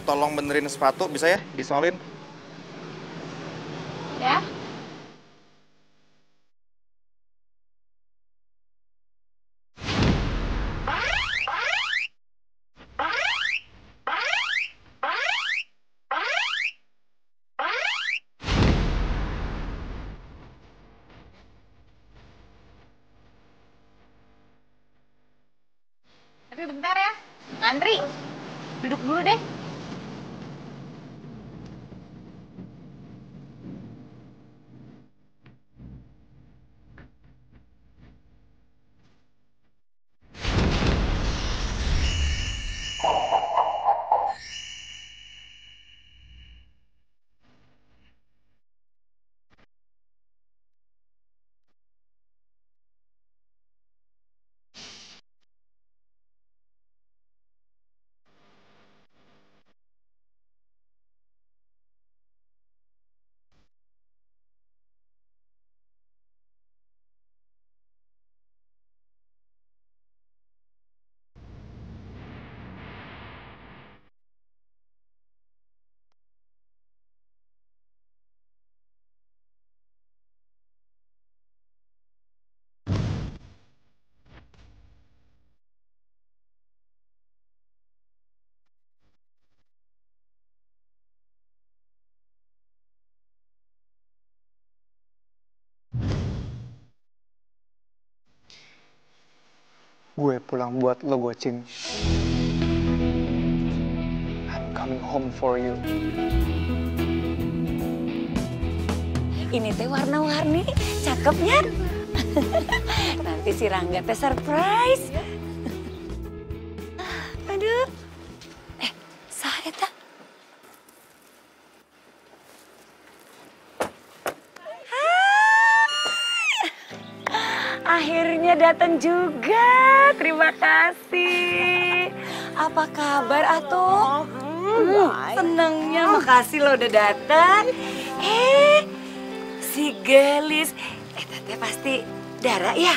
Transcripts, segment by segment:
tolong benerin sepatu, bisa ya? Disolin. Ya. Tapi bentar ya, ngantri. Duduk dulu deh. Gue pulang buat lo, Gocin. I'm coming home for you. Ini teh warna-warni, cakepnya. Nanti si Rangga teh surprise. Aduh. Saha eta? Akhirnya datang juga. Terima kasih. Apa kabar atuh? Senangnya, makasih lo udah datang. Si Gelis, teh pasti Dara ya?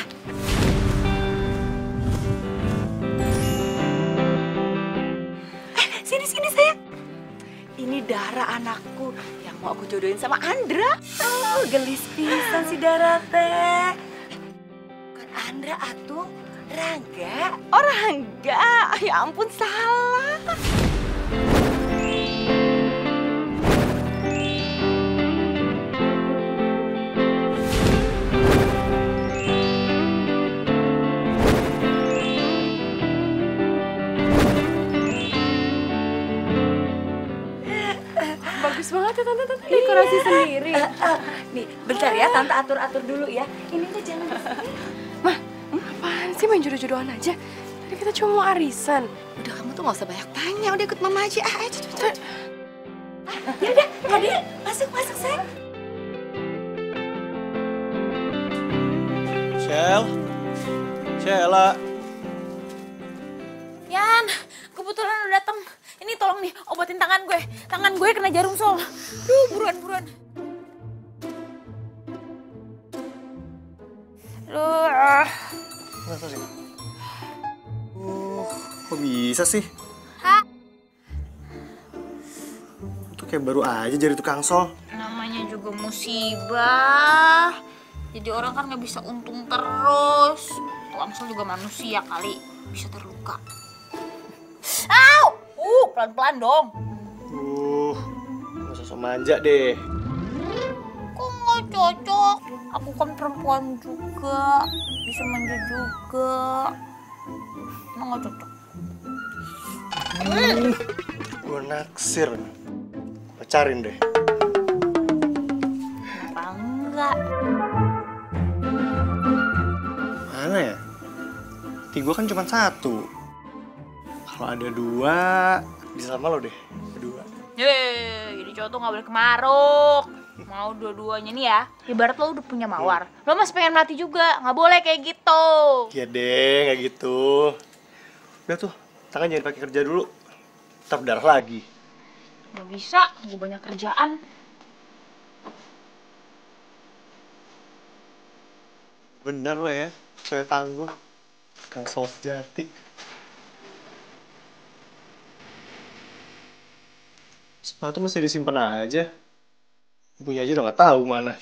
Sini sayang. Ini Dara anakku yang mau aku jodohin sama Andra. Oh, gelis pisan si Dara teh. Bukan Andra atuh, Rangga. Oh, Rangga. Ya ampun, salah. Bagus banget ya Tante, dekorasi sendiri. Nih, bentar ya, Tante atur-atur dulu ya. Ini tuh jangan di sini. Mah, apaan sih main jodoh-jodohan aja? Tadi kita cuma mau arisan. Udah, kamu tuh gak usah banyak tanya, udah ikut mama aja. Ayo, cepet. Ya udah, Nadia, masuk sayang. Sheila. Yan, kebetulan udah datang. Ini tolong nih, obatin tangan gue. Tangan gue kena jarum sol. Duh, buruan. Kenapa sih? Kok bisa sih? Hah? Itu kayak baru aja jadi tukang sol. Namanya juga musibah. Jadi orang kan nggak bisa untung terus. Tukang sol juga manusia kali, bisa terluka. Au! Pelan-pelan dong. Gak usah sok manja deh. Kok nggak cocok? Aku kan perempuan juga, bisa manja juga. Emang nggak cocok? Gue naksir. Pacarin deh. Kenapa enggak? Mana ya? Hati gue kan cuma satu. Kalau ada dua, bisa sama lo deh. Berdua. Jadi cowok tuh nggak boleh kemaruk. Mau dua-duanya nih ya. Ibarat lo udah punya mawar. Lo masih pengen mati juga. Nggak boleh kayak gitu. Iya deh, kayak gitu. Udah tuh, tangan jangan pakai kerja dulu. Ntar darah lagi. Gak bisa, gue banyak kerjaan. Bener lo ya, saya tangguh. Kang Sol sejati. Sepatu masih disimpan aja. Ibunya aja udah gak tahu mana.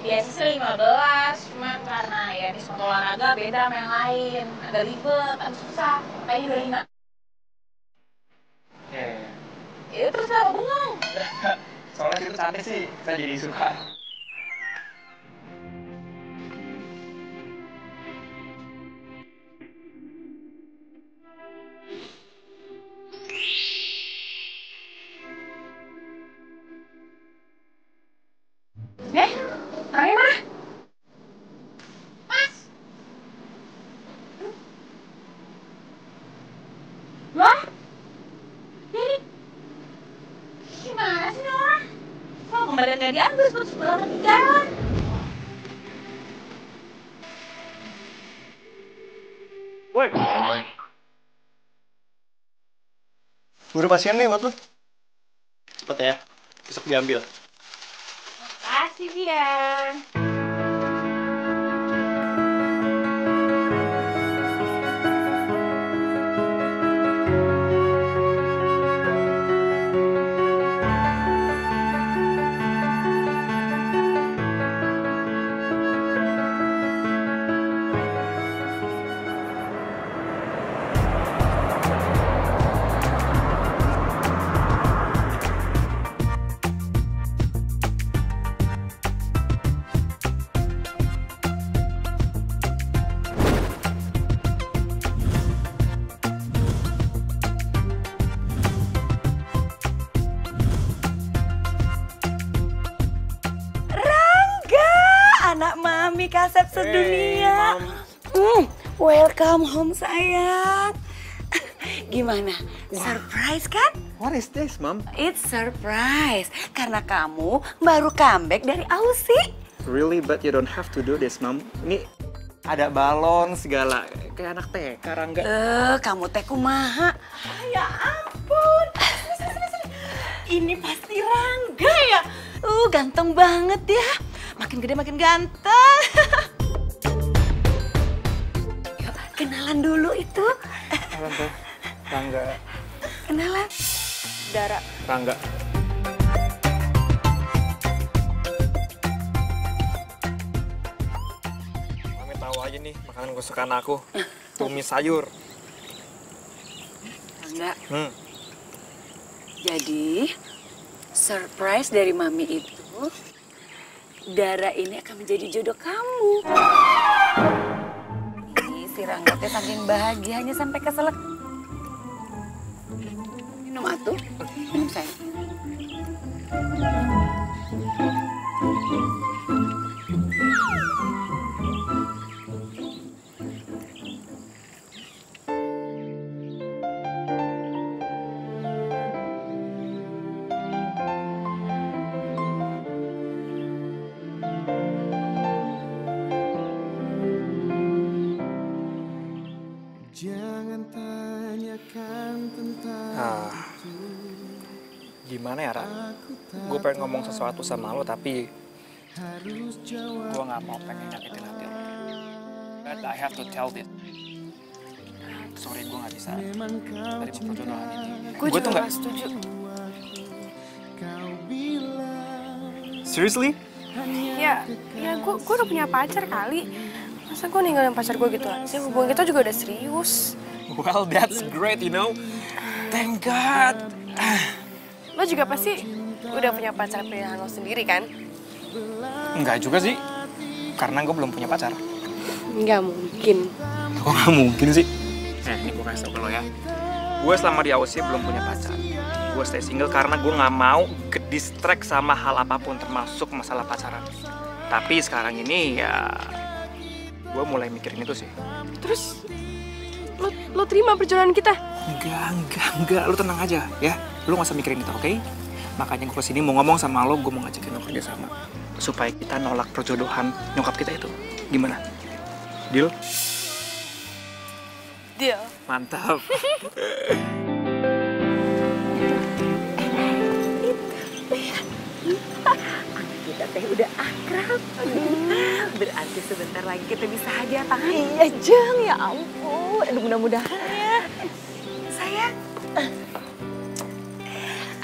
Biasa sih 15, cuma karena ya di suatu olahraga beda sama yang lain. Agak ribet, agak susah, makanya 25. Ya terus apa bengong? Soalnya itu cantik sih, saya jadi suka. Orangnya mana? Mas? Loh? Ini? Gimana sih ini orang? Kok kembali nggak diambil terus berapa di jalan? Woi. Udah pasien nih buat lu. Cepet ya, besok diambil. Makasih, Bian. Anak mami kasep sedunia. Welcome home sayang. Gimana? Surprise kan? What is this, Mom? It's surprise. Karena kamu baru comeback dari Aussie. Really, but you don't have to do this, Mom. Ini ada balon segala. Kayak anak TK, Rangga. Kamu teh kumaha? Ya ampun. Sini. Ini pasti Rangga ya? Ganteng banget ya. Makin gede makin ganteng. Yuk, kenalan dulu itu. Kenalan tuh. Rangga. Kenalan. Dara. Rangga. Mami tahu aja nih makanan kesukaan aku. Tumis sayur. Rangga. Hmm. Jadi, surprise dari mami itu, Dara ini akan menjadi jodoh kamu. Ini si Rangga teh saking bahagianya sampai keselak. Minum atuh. Minum sayang. Gimana ya, Ra? Gue pengen ngomong sesuatu sama lo, tapi gue gak mau pengen nyakitin hati lo. But I have to tell this. Sorry, gue gak bisa dari perjodohan ini. Gue juga gak setuju. Seriously? Ya gue udah punya pacar kali. Masa gue ninggalin pacar gue gitu aja? Hubungan kita juga udah serius. Well, that's great, you know. Thank God. Lo juga pasti udah punya pacar pilihan lo sendiri kan? Enggak juga sih, karena gue belum punya pacar. Nggak mungkin. Kok gak mungkin sih? Ini gue kasih tau ke lo ya. Gue selama di Aussie belum punya pacar. Gue stay single karena gue gak mau ke-distract sama hal apapun, termasuk masalah pacaran. Tapi sekarang ini ya, gue mulai mikirin itu sih. Terus, lo terima perjalanan kita? Enggak. Lo tenang aja ya. Lo gak usah mikirin itu, oke? Makanya gue kesini mau ngomong sama lo, gue mau ngajakin lo kerja sama. Supaya kita nolak perjodohan nyokap kita itu. Gimana? Deal? Deal. Mantap. sebentar lagi kita bisa hadiah tangan. Iya, Jeng, ya ampun. Aduh, mudah-mudahan ya. Sayang.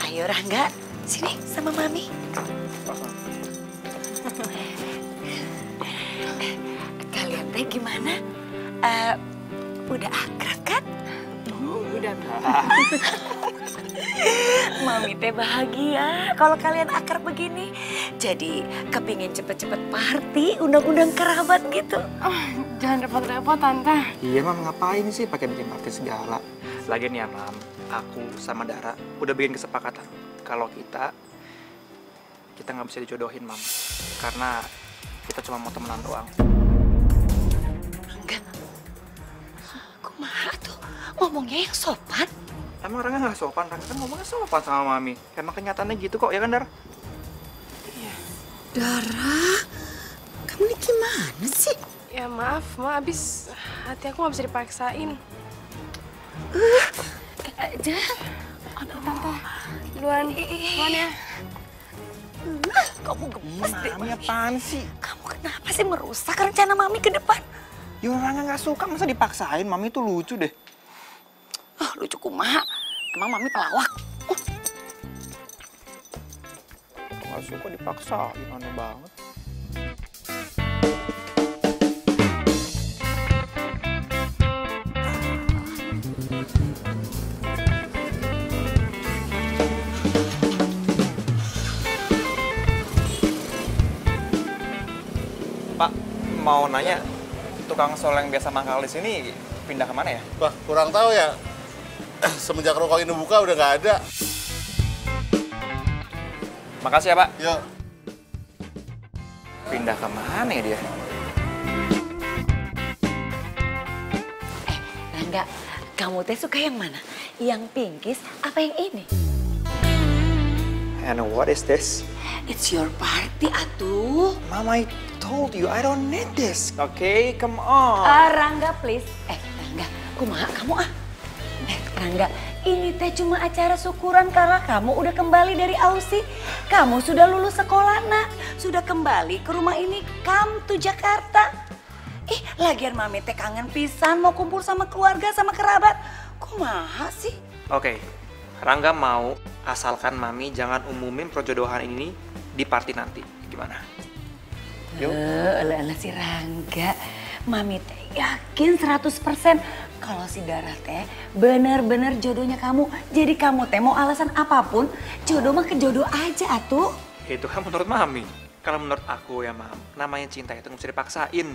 Ayo, Rangga. Sini sama Mami. Kalian teh gimana? Udah akrab kan? Udah. Mami teh bahagia kalau kalian akrab begini. Jadi kepingin cepet-cepet party, undang-undang kerabat gitu. Jangan repot-repot, Tante. Iya, Mam, ngapain sih pakai bikin party segala? Lagian ya, Mam, aku sama Dara udah bikin kesepakatan kalau kita nggak bisa dijodohin, Mam. Karena kita cuma mau temenan doang. Enggak. Kumaha tuh ngomongnya yang sopan. Emang Rangga nggak sopan? Rangga kan ngomongnya sopan sama Mami. Emang kenyataannya gitu kok, ya kan, Dar? Dara, kamu ini gimana sih? Ya maaf, Ma, abis hati aku nggak bisa dipaksain. Jangan. Aduh, Tante. Duluan ya. Kamu gemes deh. Mami apaan sih? Kamu kenapa sih merusak rencana Mami ke depan? Ya Rangga nggak suka, masa dipaksain? Mami tuh lucu deh. Lucu kumaha. Emang Mami pelawak? Nggak suka dipaksa, aneh banget. Pak, mau nanya, tukang sol yang biasa mangkal di sini pindah kemana ya? Wah, kurang tahu ya. Semenjak rokok ini buka udah nggak ada. Makasih ya, Pak. Yuk. Pindah kemana ya dia? Rangga, kamu teh suka yang mana? Yang pinkies apa yang ini? And what is this? It's your party, atuh. Mom, I told you I don't need this. Okay, come on. Rangga, please. Rangga, kumaha kamu ah? Rangga, ini teh cuma acara syukuran karena kamu udah kembali dari Aussie. Kamu sudah lulus sekolah, nak. Sudah kembali ke rumah ini, come to Jakarta. Lagian Mami teh kangen pisan mau kumpul sama keluarga, sama kerabat. Kumaha sih? Oke, Rangga mau asalkan Mami jangan umumin perjodohan ini di party nanti. Gimana? Yuk. Elah si Rangga. Mami teh yakin 100% kalau si Dara teh bener-bener jodohnya kamu. Jadi kamu teh mau alasan apapun, jodoh mah ke jodoh aja atuh. Itu kan menurut Mami. Kalau menurut aku ya, Mam, namanya cinta itu nggak bisa dipaksain.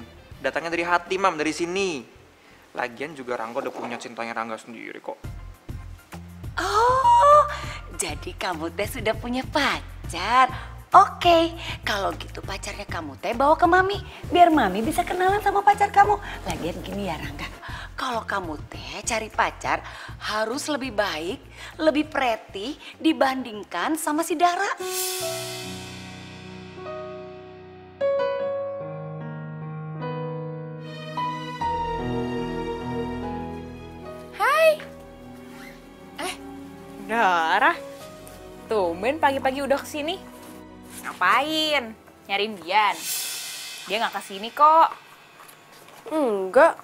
Datangnya dari hati, Mam, dari sini. Lagian juga Rangga udah punya cintanya Rangga sendiri kok. Oh, jadi kamu teh sudah punya pacar. Oke, kalau gitu pacarnya kamu teh bawa ke Mami. Biar Mami bisa kenalan sama pacar kamu. Lagian gini ya Rangga, kalau kamu teh cari pacar harus lebih baik, lebih pretty dibandingkan sama si Dara. Dara, tumben pagi-pagi udah kesini. Ngapain? Nyariin Dian. Dia nggak kesini kok. Enggak.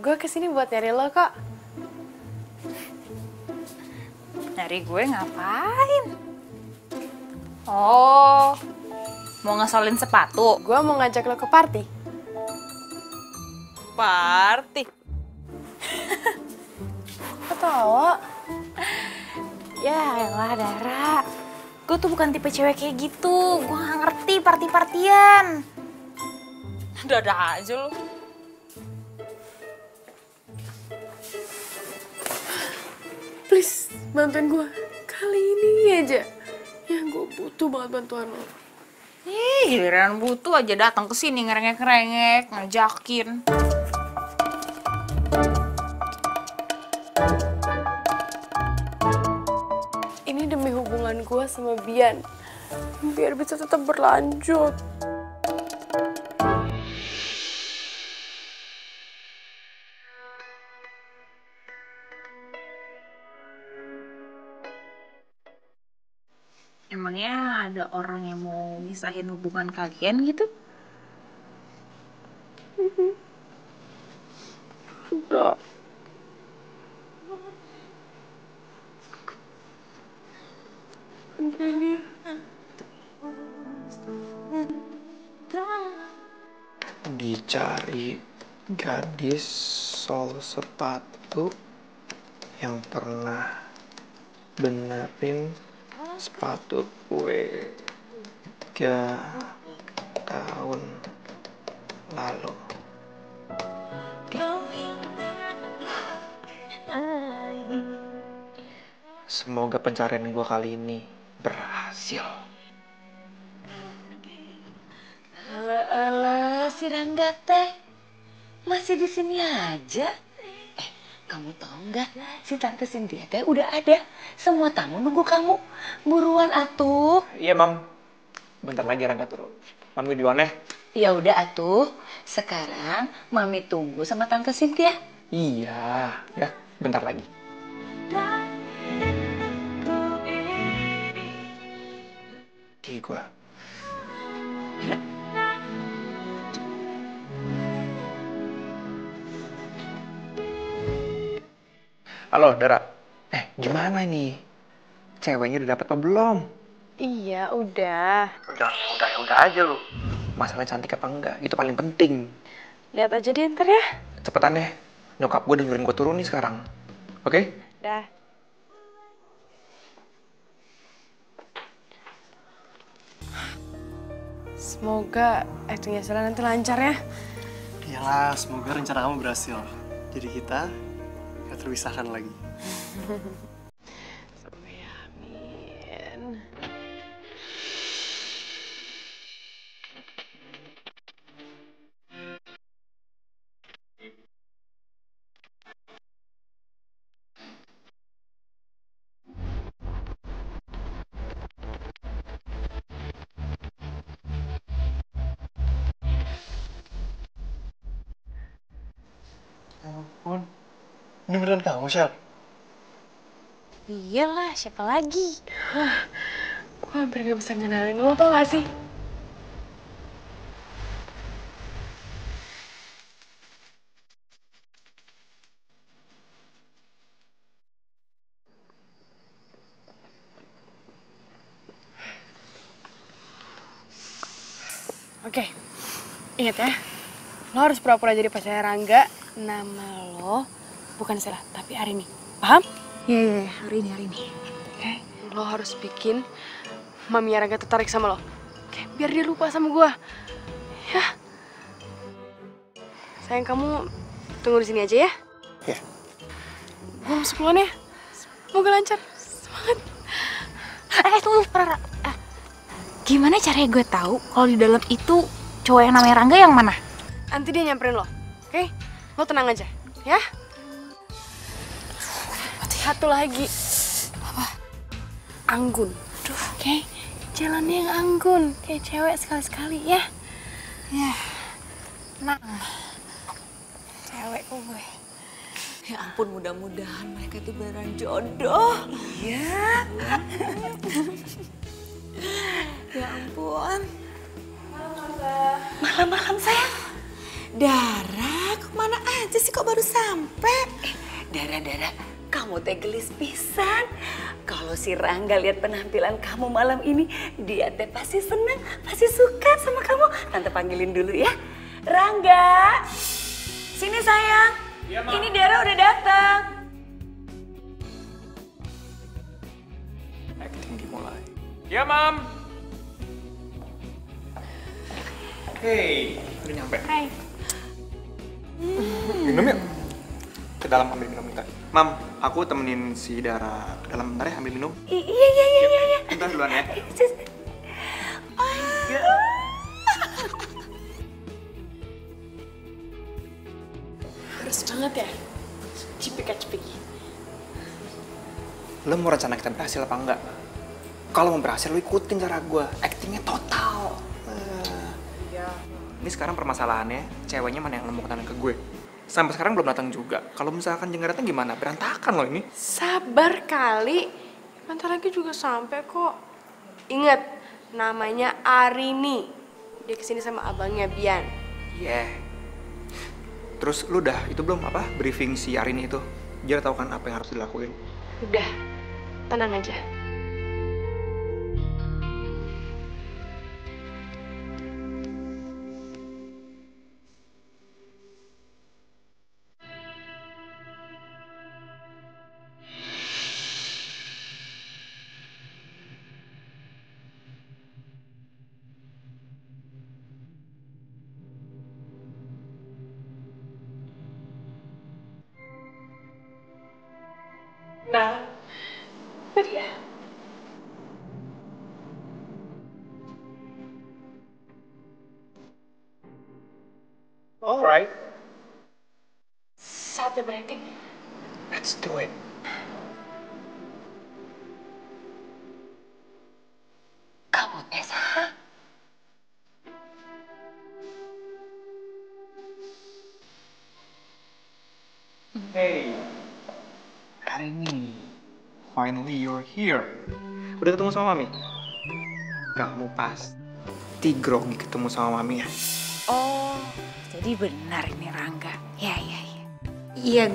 Gue kesini buat nyari lo kok. Nyari gue ngapain? Oh, mau ngesolin sepatu. Gue mau ngajak lo ke party. Party? Ketawa. Ya elah Dara, gue tuh bukan tipe cewek kayak gitu. Gue gak ngerti party-partian. Ada aja lo. Please, bantuin gue. Kali ini aja. Ya, gue butuh banget bantuan lo. Giliran butuh aja datang ke sini ngerengek-ngerengek, ngajakin. Ini demi hubungan gue sama Bian. Biar bisa tetap berlanjut. Emangnya ada orang yang mau misahin hubungan kalian gitu? Dicari gadis sol sepatu yang pernah benerin sepatu gue 3 tahun lalu. Semoga pencarian gue kali ini berhasil. Alah, si Rangga teh masih di sini aja. Kamu tahu nggak? Si Tante Cynthia teh udah ada. Semua tamu nunggu kamu. Buruan atuh. Iya, Mam. Bentar lagi Rangga turun. Mami duluan ya. Ya udah atuh. Sekarang Mami tunggu sama Tante Cynthia. Iya, ya. Bentar lagi. Di gue. Halo, Dara. Gimana nih? Ceweknya udah dapet apa belum? Iya, udah. Udah aja lu. Masalahnya cantik apa enggak, itu paling penting. Lihat aja deh ntar ya. Cepetan deh. Nyokap gue dengerin gue turun nih sekarang. Oke? Dah. Semoga actingnya Sela nanti lancar ya. Iyalah, semoga rencana kamu berhasil. Jadi kita gak terpisahkan lagi. Sampai amin. Ya ampun. Ini beneran kamu, Shel? Iyalah, siapa lagi? Gue hampir gak bisa ngenalin lo, tau gak sih? Oke, ingat ya. Lo harus pura-pura jadi pacarnya Rangga. Nama lo bukan Sela, tapi Arini. Paham? Iya, hari ini. Oke, lo harus bikin Mami Rangga tertarik sama lo. Oke, biar dia lupa sama gue. Ya. Sayang, kamu tunggu di sini aja ya. Iya. Gue masuk duluan ya. Semoga lancar. Semangat. Tunggu, Rara. Gimana caranya gue tahu kalau di dalam itu cowok yang namanya Rangga yang mana? Nanti dia nyamperin lo. Oke? Lo tenang aja. Ya? Satu lagi. Apa? Anggun. Oke? Jalannya yang anggun. Kayak cewek sekali-sekali ya. Ya, tenang. Cewek gue. Ya ampun, mudah-mudahan mereka itu beneran jodoh. Iya. Ya ampun. Malam-malam sayang. Dara, kemana aja sih kok baru sampai? Dara, kamu teh gelis pisan. Kalau si Rangga lihat penampilan kamu malam ini, dia teh pasti senang, pasti suka sama kamu. Tante panggilin dulu ya. Rangga, sini sayang. Iya, Ma. Ini Dara udah datang. Acting dimulai. Ya, Mam. Hey, udah nyampe. Hai. Minum yuk. Ke dalam ambil minum bentar. Mam, aku temenin si Dara ke dalam bentar ya ambil minum. Iya. Bentar duluan ya. Harus banget ya. Cipika-cipiki. Lo mau rencana kita berhasil apa enggak? Kalau mau berhasil lo ikutin cara gue. Actingnya total. Ini sekarang permasalahannya, ceweknya mana yang nemu ke gue. Sampai sekarang belum datang juga. Kalau misalkan dia nggak datang gimana? Berantakan loh ini. Sabar kali. Bentar lagi juga sampai kok. Ingat, namanya Arini. Dia kesini sama abangnya Bian. Yeah. Terus lu udah itu belum apa briefing si Arini itu? Dia tahu kan apa yang harus dilakuin. Udah, tenang aja. Alright, Saatnya branding. let's do it. Kamu Tessa. Hey, Arini, finally you're here. Udah ketemu sama Mami? Kamu pasti grogi ketemu sama Mami ya? Oh, jadi benar ini Rangga. Ya. Iya,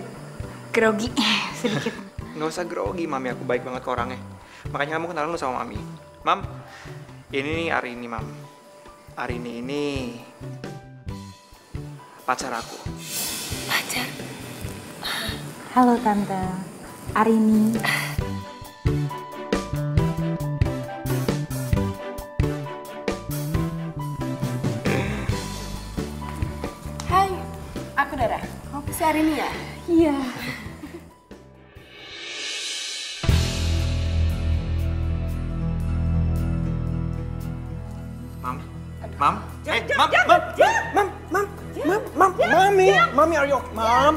grogi sedikit. Nggak usah grogi, Mami. Aku baik banget ke orangnya. Makanya kamu kenalan lu sama Mami. Mam, ini nih Arini, Mam. Arini ini pacar aku. Pacar? Halo Tante, Arini. Hai, aku Dara. Kamu si Arini ya? Iya. Mam, Mam, Mami, are you okay? Mam.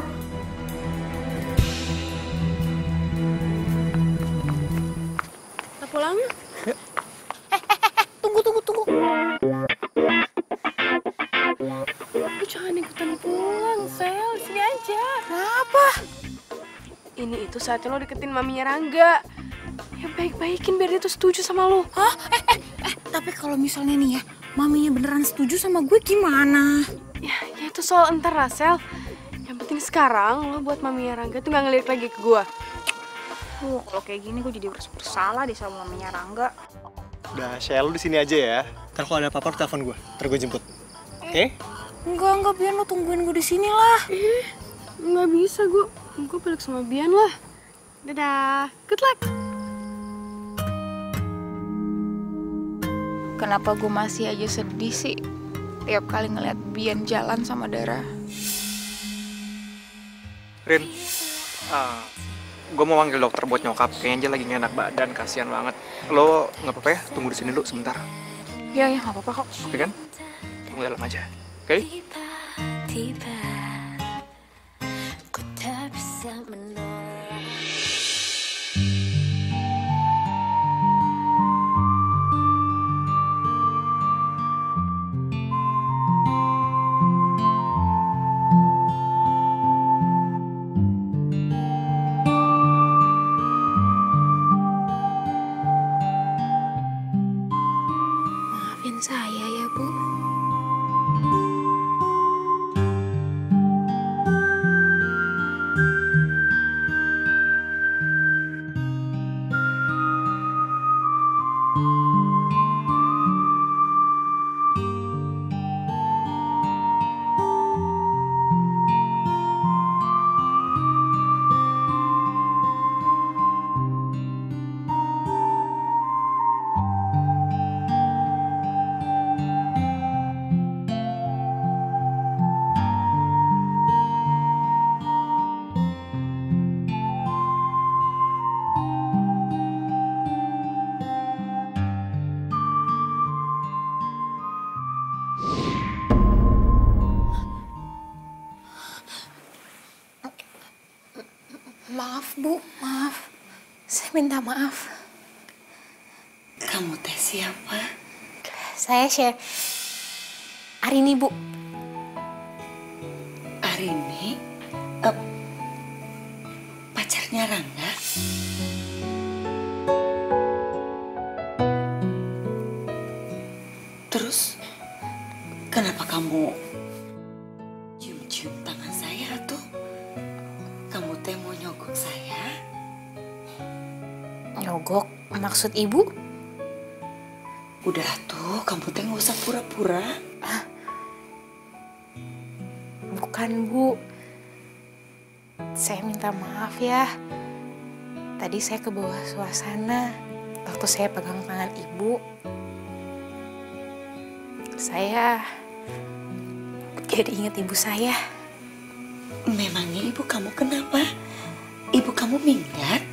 Kita pulang yuk. Tunggu. Lu jangan ikutan pulang, Sel. Sini aja. Kenapa? Ini itu saatnya lo deketin maminya Rangga. Ya baik-baikin biar dia tuh setuju sama lo. Hah? Tapi kalau misalnya nih ya, maminya beneran setuju sama gue gimana? Ya itu soal entar lah, Sel. Yang penting sekarang lo buat maminya Rangga tuh gak ngelirik lagi ke gue. Kalau kayak gini gue jadi bersalah deh sama maminya Rangga. Udah, Shell, lu di sini aja ya. Ntar kalau ada apa-apa lu telepon gue. Ntar gue jemput. Oke? Enggak, biar lo tungguin gue di sini lah. Nggak bisa, gue balik sama Bian lah. Dadah, good luck. Kenapa gue masih aja sedih sih tiap kali ngeliat Bian jalan sama Dara? Rin, gue mau panggil dokter buat nyokap. Kayaknya dia lagi gak enak badan, kasihan banget. Lo nggak apa-apa ya? Tunggu di sini dulu sebentar. Ya, nggak apa-apa kok. Oke kan? Tunggu dalam aja. Oke? Tiba-tiba ku tak bisa menolak. Maafin saya ya, Bu. Maaf, Bu. Maaf. Saya minta maaf. Kamu teh siapa? Saya Arini, Bu. Arini? Pacarnya Rangga? Terus, kenapa kamu cium-cium tangan saya tuh? Kamu teh mau nyogok saya? Nyogok? Maksud Ibu? Udah tuh, kamu teh nggak usah pura-pura. Bukan, Bu. Saya minta maaf ya. Tadi saya ke bawah suasana waktu saya pegang tangan Ibu. Saya jadi ingat ibu saya. Memangnya ibu kamu kenapa? Ibu kamu minggat?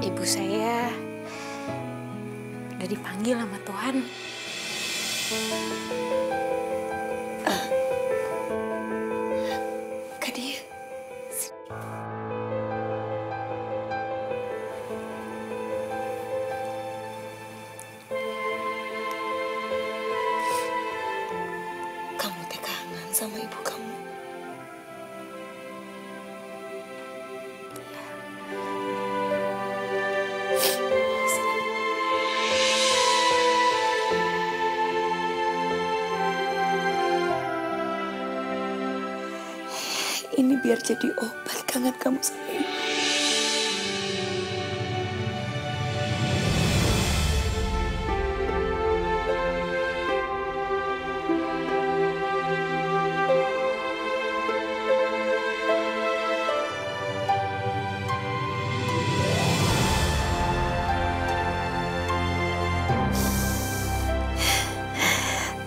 Ibu saya udah dipanggil sama Tuhan Kak dia. Kamu teh kangen sama ibu kamu. Ini biar jadi obat kangen kamu sama ibu.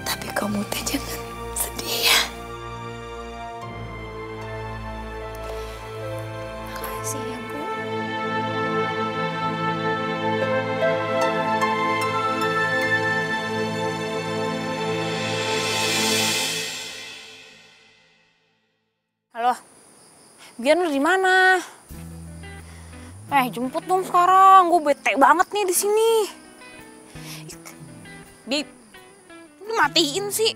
Tapi kamu teh jangan sedih ya. Makasih ya, Bu. Halo. Bian lu di mana? Jemput dong sekarang. Gue bete banget nih di sini. Bib, lu matiin sih.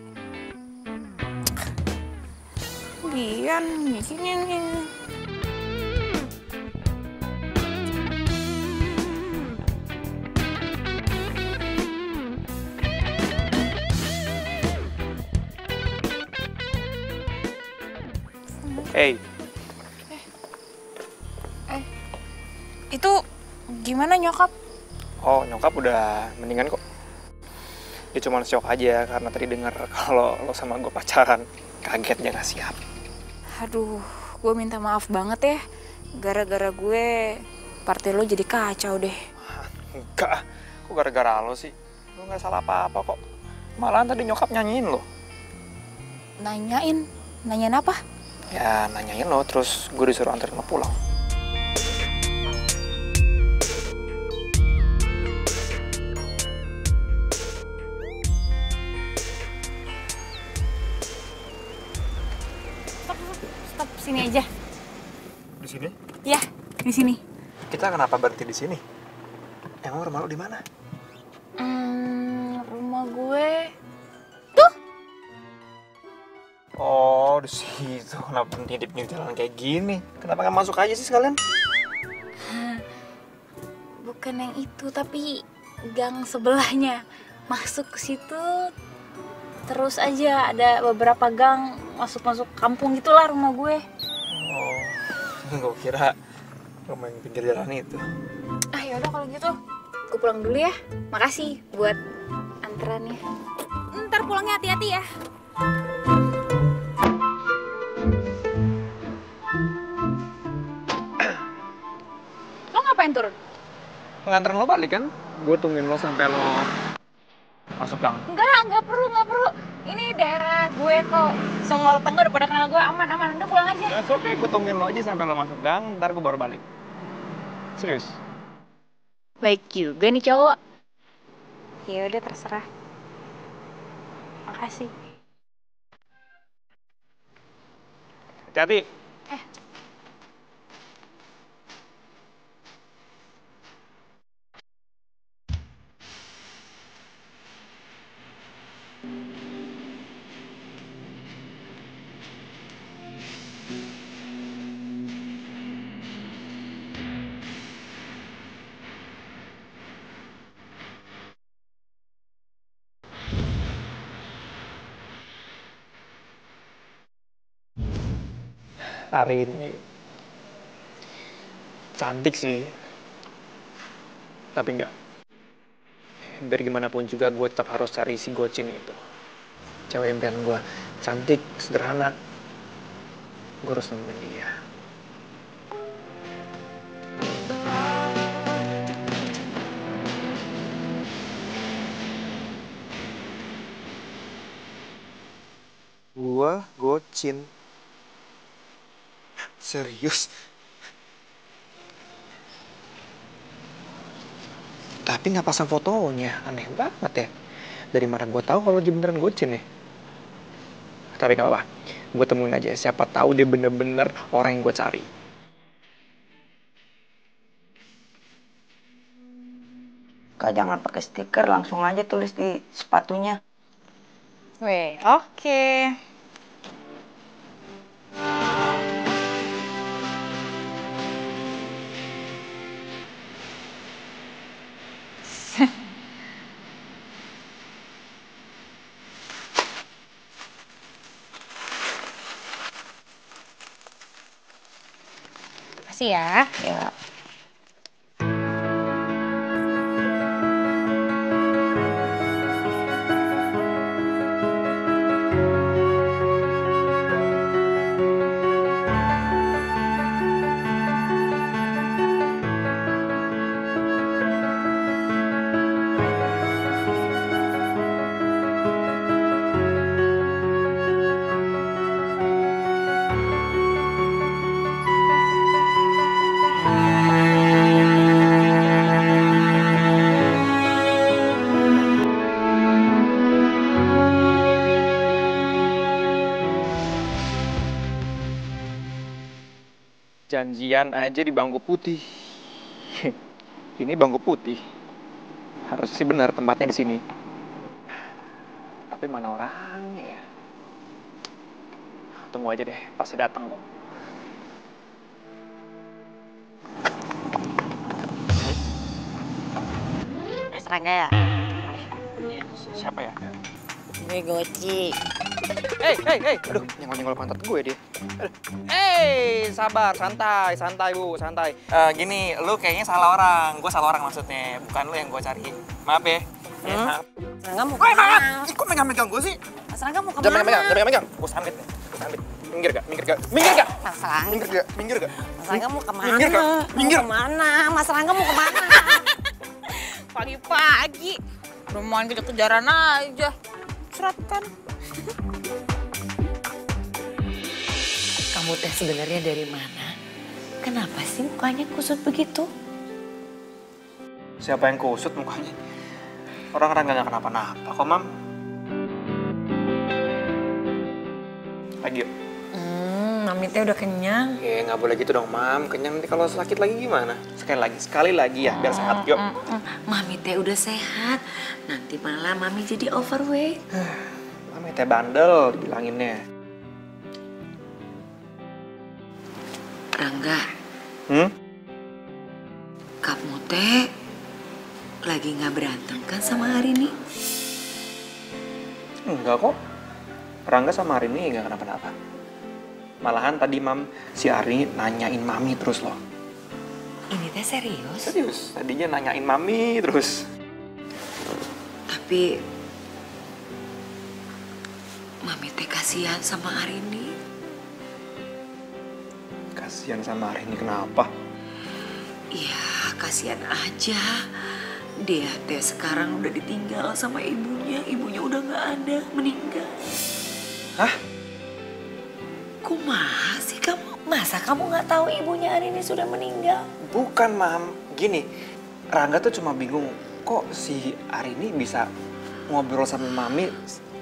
Bian, gini nih. Hey, Itu gimana nyokap? oh nyokap udah mendingan kok. Dia cuma shock aja karena tadi dengar kalau lo sama gue pacaran. Kaget dia nggak siap. Aduh, gue minta maaf banget ya. Gara-gara gue, partai lo jadi kacau deh. Enggak, kok gara-gara lo sih? Lo nggak salah apa-apa kok. Malahan tadi nyokap nyanyiin lo. Nanyain? Nanyain apa? Ya nanyain lo, terus gue disuruh anterin lo pulang. Stop, sini aja. Di sini? Ya, di sini. Kita kenapa berhenti di sini? Emang rumah lo di mana? Rumah gue. Oh, di situ. Kenapa berhenti di pinggir jalan kayak gini? Kenapa nggak masuk aja sih sekalian? Bukan yang itu, tapi gang sebelahnya. Masuk ke situ, terus aja ada beberapa gang masuk-masuk kampung gitulah rumah gue. Oh, gue kira rumah yang pinggir jalan itu. Ah yaudah kalau gitu, gue pulang dulu ya. Makasih buat anterannya. Ntar pulangnya hati-hati ya. Lo ngapain turun? Nganterin lo balik kan? Gue tungguin lo sampai lo masuk gang. Enggak perlu. Ini daerah gue kok. Semua tetangga udah pada kenal gue, aman. Udah pulang aja. Ya, oke, gue tungguin lo aja sampai lo masuk gang, ntar gue baru balik. Serius? Baik juga nih cowok. Ya udah terserah. Makasih. Hati-hati. Hari ini cantik sih, tapi enggak. Biar gimana pun juga gue tetap harus cari si Gocin itu. Cewek impian gue, cantik, sederhana. Gue harus nemuin dia. Gue Gocin. Serius? Tapi nggak pasang fotonya, aneh banget ya. Dari mana gue tahu kalau dia beneran gocin ya? Tapi gak apa-apa, gue temuin aja. Siapa tahu dia bener-bener orang yang gue cari. Kak, jangan pakai stiker, langsung aja tulis di sepatunya. Weh, oke. Makasih ya. Ya. Janjian aja di bangku putih. Ini bangku putih. Harus sih benar tempatnya di sini. Tapi mana orangnya ya? Tunggu aja deh, pasti datang kok. Serangga ya? Siapa ya? Gue Goci. Hei, aduh, nyenggol-nyenggol pantat gue dia. Aduh. Sabar, santai bu, santai. Gini, lu kayaknya salah orang, gue salah orang maksudnya, bukan lu yang gue cari. Maaf ya. Maaf. Serangga mau kemana? Kok megang-megang gue sih? Serangga mau kemana? Jangan megang. Gue sambit nih, Minggir gak? Mas Serangga. Minggir gak? Mas Serangga mau kemana? Minggir gak? Minggir. Mau kemana? Mas Serangga mau kemana? Pagi-pagi. Udah main kejar-kejaran aja. Serat kan? Kamu teh sebenarnya dari mana? Kenapa sih mukanya kusut begitu? Siapa yang kusut mukanya? Orang Rangga gak kenapa-napa kok, Mam. Lagi yuk. Mami teh udah kenyang. Nggak boleh gitu dong, Mam. Kenyang nanti kalau sakit lagi gimana? Sekali lagi ya, biar sehat. Yuk. Mami teh udah sehat. Nanti malah Mami jadi overweight. Mami teh bandel, dibilanginnya. Rangga, kamu teh lagi nggak berantem kan sama Arini? Enggak kok. Rangga sama Arini nggak kenapa-napa. Malahan tadi si Arini nanyain Mami terus loh. Ini teh serius? Serius, tadinya nanyain Mami terus. Tapi Mami teh kasihan sama Arini. Kasihan sama Arini kenapa? Ya kasihan aja. Dia teh sekarang udah ditinggal sama ibunya. Ibunya udah nggak ada, meninggal. Hah? Kumaha sih kamu? Masa kamu nggak tahu ibunya Arini sudah meninggal? Bukan, Mam. Gini, Rangga tuh cuma bingung. Kok si Arini bisa ngobrol sama Mami,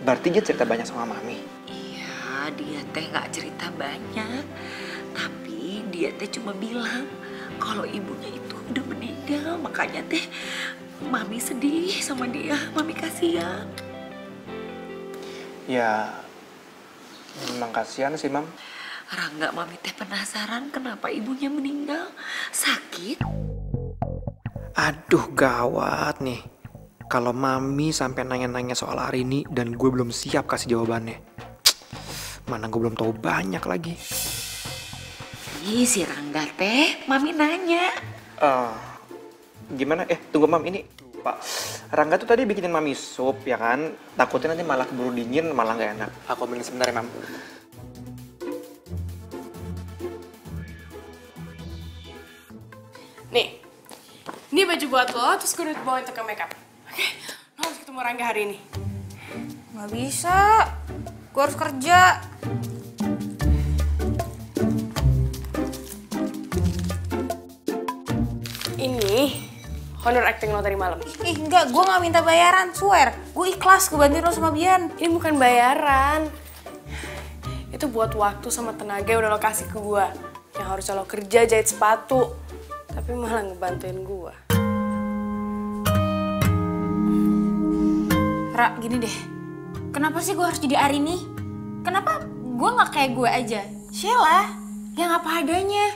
berarti dia cerita banyak sama Mami. Iya, dia teh nggak cerita banyak. Tapi dia teh cuma bilang kalau ibunya itu udah meninggal. Makanya teh Mami sedih sama dia. Mami kasihan. Ya, memang kasihan sih, Mam. Rangga, Mami teh penasaran kenapa ibunya meninggal. Sakit? Aduh, gawat nih. Kalau Mami sampai nanya-nanya soal Arini dan gue belum siap kasih jawabannya. Mana gue belum tahu banyak lagi. Ih, si Rangga teh, Mami nanya. Gimana? Tunggu, Mam, ini lupa. Rangga tuh tadi bikinin Mami sup, ya kan? Takutnya nanti malah keburu dingin, malah nggak enak. Aku ambilin sebentar ya, Mam. Nih, ini baju buat lo, terus gue udah bawa untuk ke makeup. Oke, lo harus ketemu Rangga hari ini. Nggak bisa. Gue harus kerja. Ini honor acting lo tadi malam. Ih enggak, gue gak minta bayaran, swear. Gue ikhlas ngebantuin lo sama Bian. Ini bukan bayaran. Itu buat waktu sama tenaga yang udah lo kasih ke gue. Yang harusnya lo kerja jahit sepatu. Tapi malah ngebantuin gue. Ra, gini deh. Kenapa sih gue harus jadi Arini? Kenapa gue gak kayak gue aja? Sheila, yang apa adanya.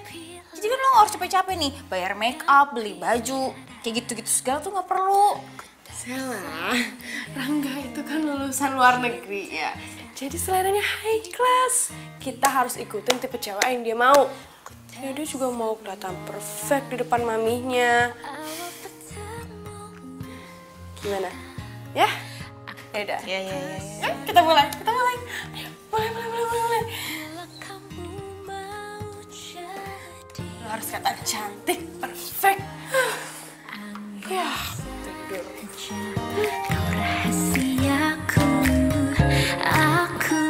Jadi kan lo gak harus capek-capek nih. Bayar make up, beli baju. Kayak gitu-gitu segala tuh gak perlu. Salah, Rangga itu kan lulusan luar negeri ya. Jadi seleranya high class. Kita harus ikutin tipe cewek yang dia mau. Ya dia juga mau kelihatan perfect di depan maminya. Gimana? Ya? Yaudah. Ya. Kita mulai. Ayo, mulai. Lo harus kata cantik, perfect. Ya, tidur. Kau rahasiaku, aku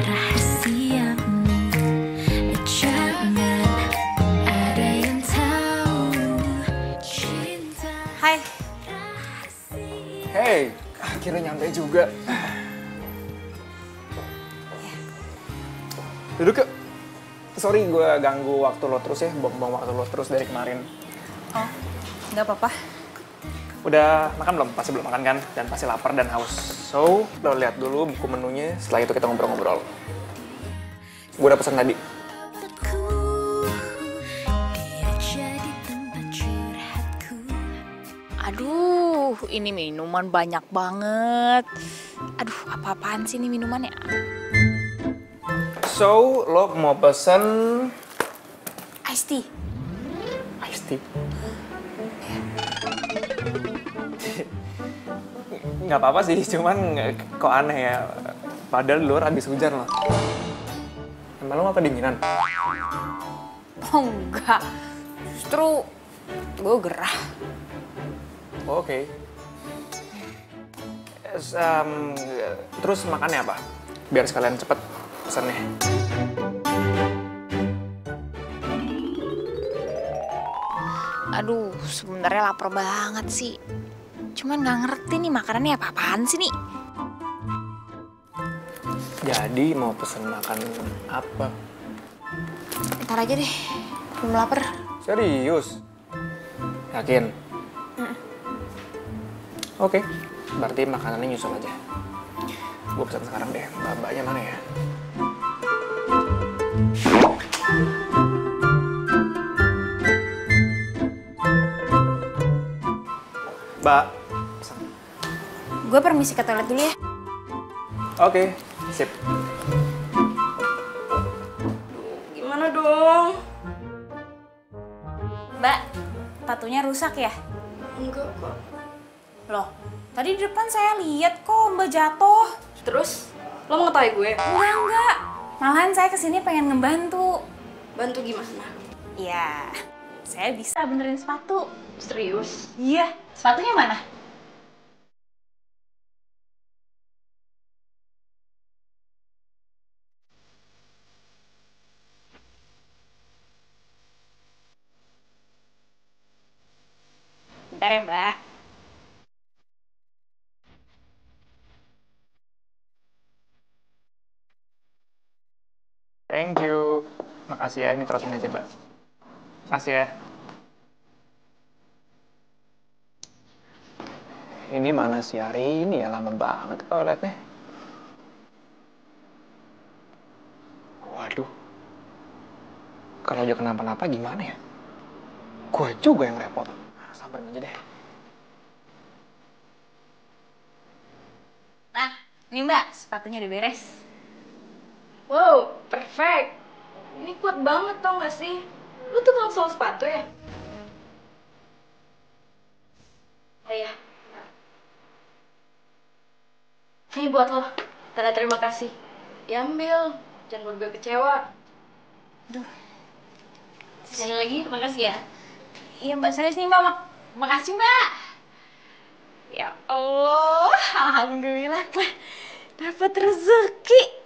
rahasiamu. Jangan ada yang tahu cinta. Hai. Hey, akhirnya nyampe juga. Duduk yuk. Sorry gue ganggu waktu lo terus ya, buang waktu lo terus dari kemarin. Oh, nggak apa-apa. Udah makan belum? Pasti belum makan kan? Dan pasti lapar dan haus. So, lo lihat dulu buku menunya, setelah itu kita ngobrol-ngobrol. Gue udah pesan tadi. Dia jadi tempat curhatku. Aduh, ini minuman banyak banget. Aduh, apa-apaan sih ini minumannya? So, lo mau pesen Iced tea. iced tea? Nggak apa-apa sih, cuman kok aneh ya. Padahal di luar habis hujan loh. Emang lo nggak kedinginan? Oh enggak, justru gue gerah. Oke. Terus makannya apa? Biar sekalian cepet pesannya. Aduh, sebenarnya lapar banget sih. Cuman nggak ngerti nih makanannya apa-apaan sih nih. Jadi mau pesen makan apa? Ntar aja deh, belum lapar. Serius? Yakin? Oke, berarti makanannya nyusul aja. Gue pesan sekarang deh, mbak-mbaknya mana ya? Mbak, pesan. Gue permisi ke toilet dulu ya. Oke, sip. Gimana dong? Mbak, sepatunya rusak ya? Enggak kok. Loh, tadi di depan saya lihat kok Mbak jatuh. Terus, lo mau ngetahui gue? Enggak. Malahan saya kesini pengen ngebantu. Bantu gimana? Ya, saya bisa benerin sepatu. Serius? Iya, sepatunya mana? Bentar ya, Mbak. Thank you. Makasih ya, ini terusin aja, Mbak. Makasih ya. Ini mana si hari ini ya, lama banget ke toiletnya. Waduh. Kalau dia kenapa-napa gimana ya? Gue juga yang repot. Sabarin aja deh. Nah, ini Mbak, sepatunya udah beres. Wow, perfect. Ini kuat banget tau gak sih? Lu tuh langsung sepatu ya? Ya. Ini buat lo. Tanda terima kasih. Ya ambil. Jangan buat gue kecewa. Aduh. Sekali lagi, makasih ya. Iya Mbak, serius nih Mbak. Makasih Mbak. Ya Allah, alhamdulillah gue dapat rezeki.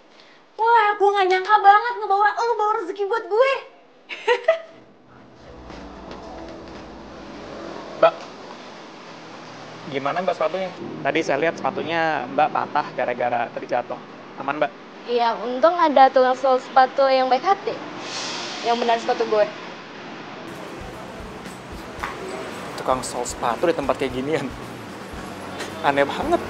Wah, gue gak nyangka banget lu bawa rezeki buat gue. Mbak, Gimana Mbak sepatunya? Tadi saya lihat sepatunya Mbak patah gara-gara terjatuh. Aman Mbak? Iya, untung ada tukang sol sepatu yang baik hati. Yang benar sepatu gue. Tukang sol sepatu di tempat kayak ginian. Aneh banget.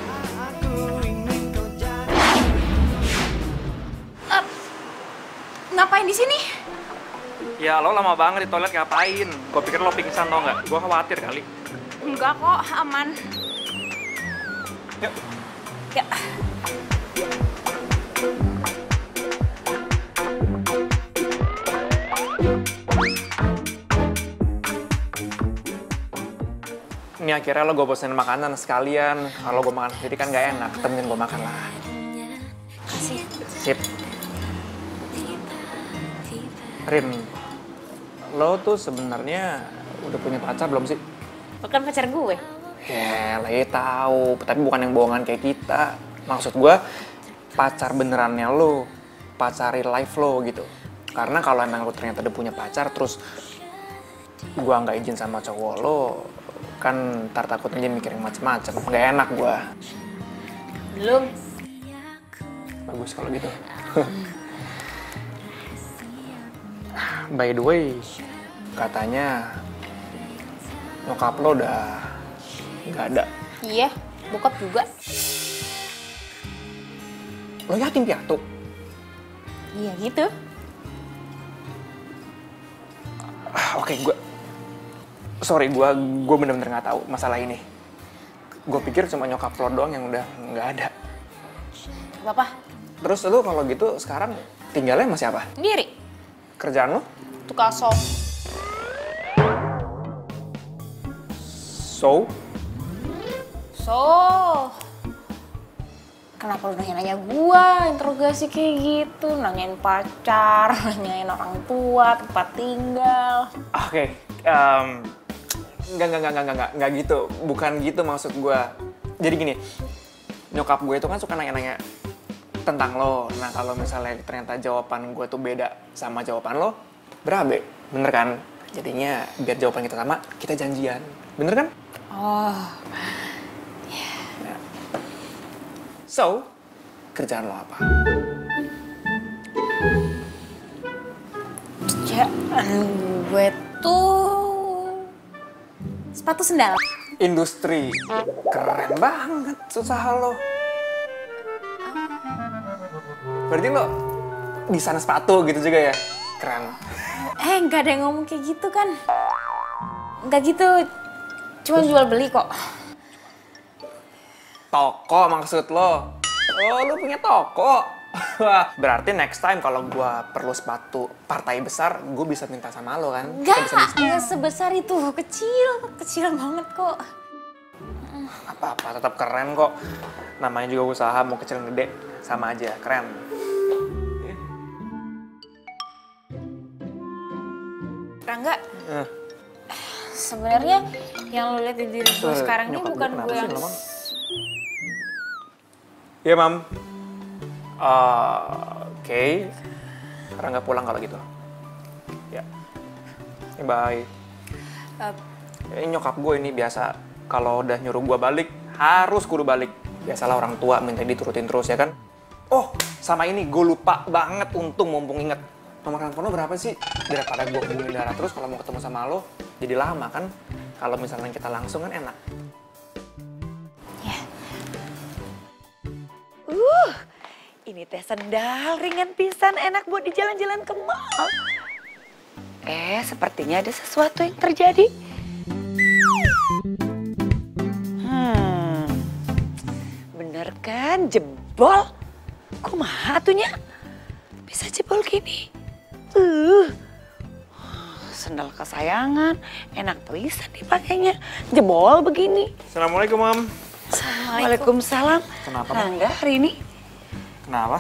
Ngapain di sini? Ya lo lama banget di toilet ngapain? Gue pikir lo pingsan tau nggak? Gue khawatir kali. Enggak kok, aman. Yuk. Ya. Ini akhirnya lo gue bosenin makanan sekalian. Kalau gue makan sendiri kan gak enak. Temenin gue makan lah. Kasih. Sip. Rin, lo tuh sebenarnya udah punya pacar belum sih? Bukan pacar gue. Ya, lah ya tahu. Tapi bukan yang bohongan kayak kita. Maksud gue pacar benerannya lo, pacar real life lo gitu. Karena kalau emang lo ternyata udah punya pacar, terus gue nggak izin sama cowok lo, kan ntar takutnya dia mikir yang macem-macem. Nggak enak gue. Belum. Bagus kalau gitu. By the way, katanya nyokap lo udah nggak ada. Iya, bokap juga. Lo yatim piatu? Iya gitu. Oke, sorry, gue bener-bener nggak tahu masalah ini. Gue pikir cuma nyokap lo doang yang udah nggak ada. Apa? Terus lo kalau gitu sekarang tinggalnya sama siapa? Sendiri. Kerjaan lo? Tukang sol. So? Kenapa lu nanya-nanya gua, interogasi kayak gitu, nanyain pacar, nanyain orang tua, tempat tinggal. Oke, enggak gitu. Bukan gitu maksud gue. Jadi gini, nyokap gue itu kan suka nanya-nanya tentang lo. Nah kalau misalnya ternyata jawaban gue tuh beda sama jawaban lo, berabe, bener kan? Jadinya biar jawaban kita sama, kita janjian. Bener kan? Oh, So, kerjaan lo apa? kerjaan gue tuh sepatu sendal. Industri. Keren banget usaha lo. Berarti lo desain sepatu gitu juga ya? Keren. Nggak ada yang ngomong kayak gitu kan? Nggak gitu, cuma jual beli kok. Toko maksud lo? Oh, lo punya toko? Wah, berarti next time kalau gue perlu sepatu partai besar, gue bisa minta sama lo kan? Nggak sebesar itu, kecil banget kok. Apa-apa, tetap keren kok. Namanya juga usaha, mau kecil gede, sama aja, keren. Rangga, sebenarnya yang lo lihat di diri gue sekarang ini bukan gue yang... Iya, Mam. Oke. Rangga pulang kalau gitu. Ya. Bye. Ini nyokap gue ini biasa kalau udah nyuruh gue balik, harus kudu balik. Biasalah orang tua minta diturutin terus ya kan. Oh, sama ini gue lupa banget, untung mumpung inget. Nomor handphone lo berapa sih? Daripada gue hubungin Dara terus kalau mau ketemu sama lo, jadi lama kan. Kalau misalnya kita langsung kan enak. Ini teh sendal ringan pisan, enak buat di jalan-jalan ke mall. Sepertinya ada sesuatu yang terjadi. Bener kan, jebol? Kumaha atunya? Bisa jebol gini? Sendal kesayangan, enak pisan dipakainya. Jebol begini. Assalamualaikum, Mam. Waalaikumsalam. Kenapa, Mam? Rangga hari ini? Kenapa?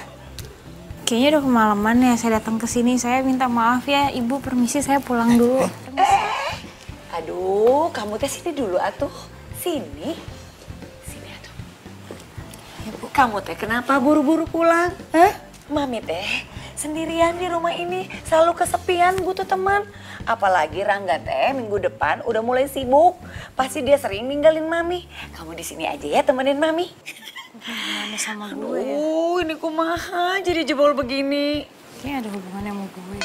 Kayaknya udah kemalaman ya saya datang ke sini. Saya minta maaf ya, Ibu permisi saya pulang dulu. Aduh, kamu teh sini dulu atuh. Sini. Sini atuh. Ya, Bu. Kamu teh kenapa buru-buru pulang? Mami teh sendirian di rumah ini, selalu kesepian, butuh teman. Apalagi Rangga teh minggu depan udah mulai sibuk. Pasti dia sering ninggalin Mami. Kamu di sini aja ya temenin Mami. Gimana sama gue ya? Ini kumaha jadi jebol begini. Kayaknya ada hubungannya sama gue.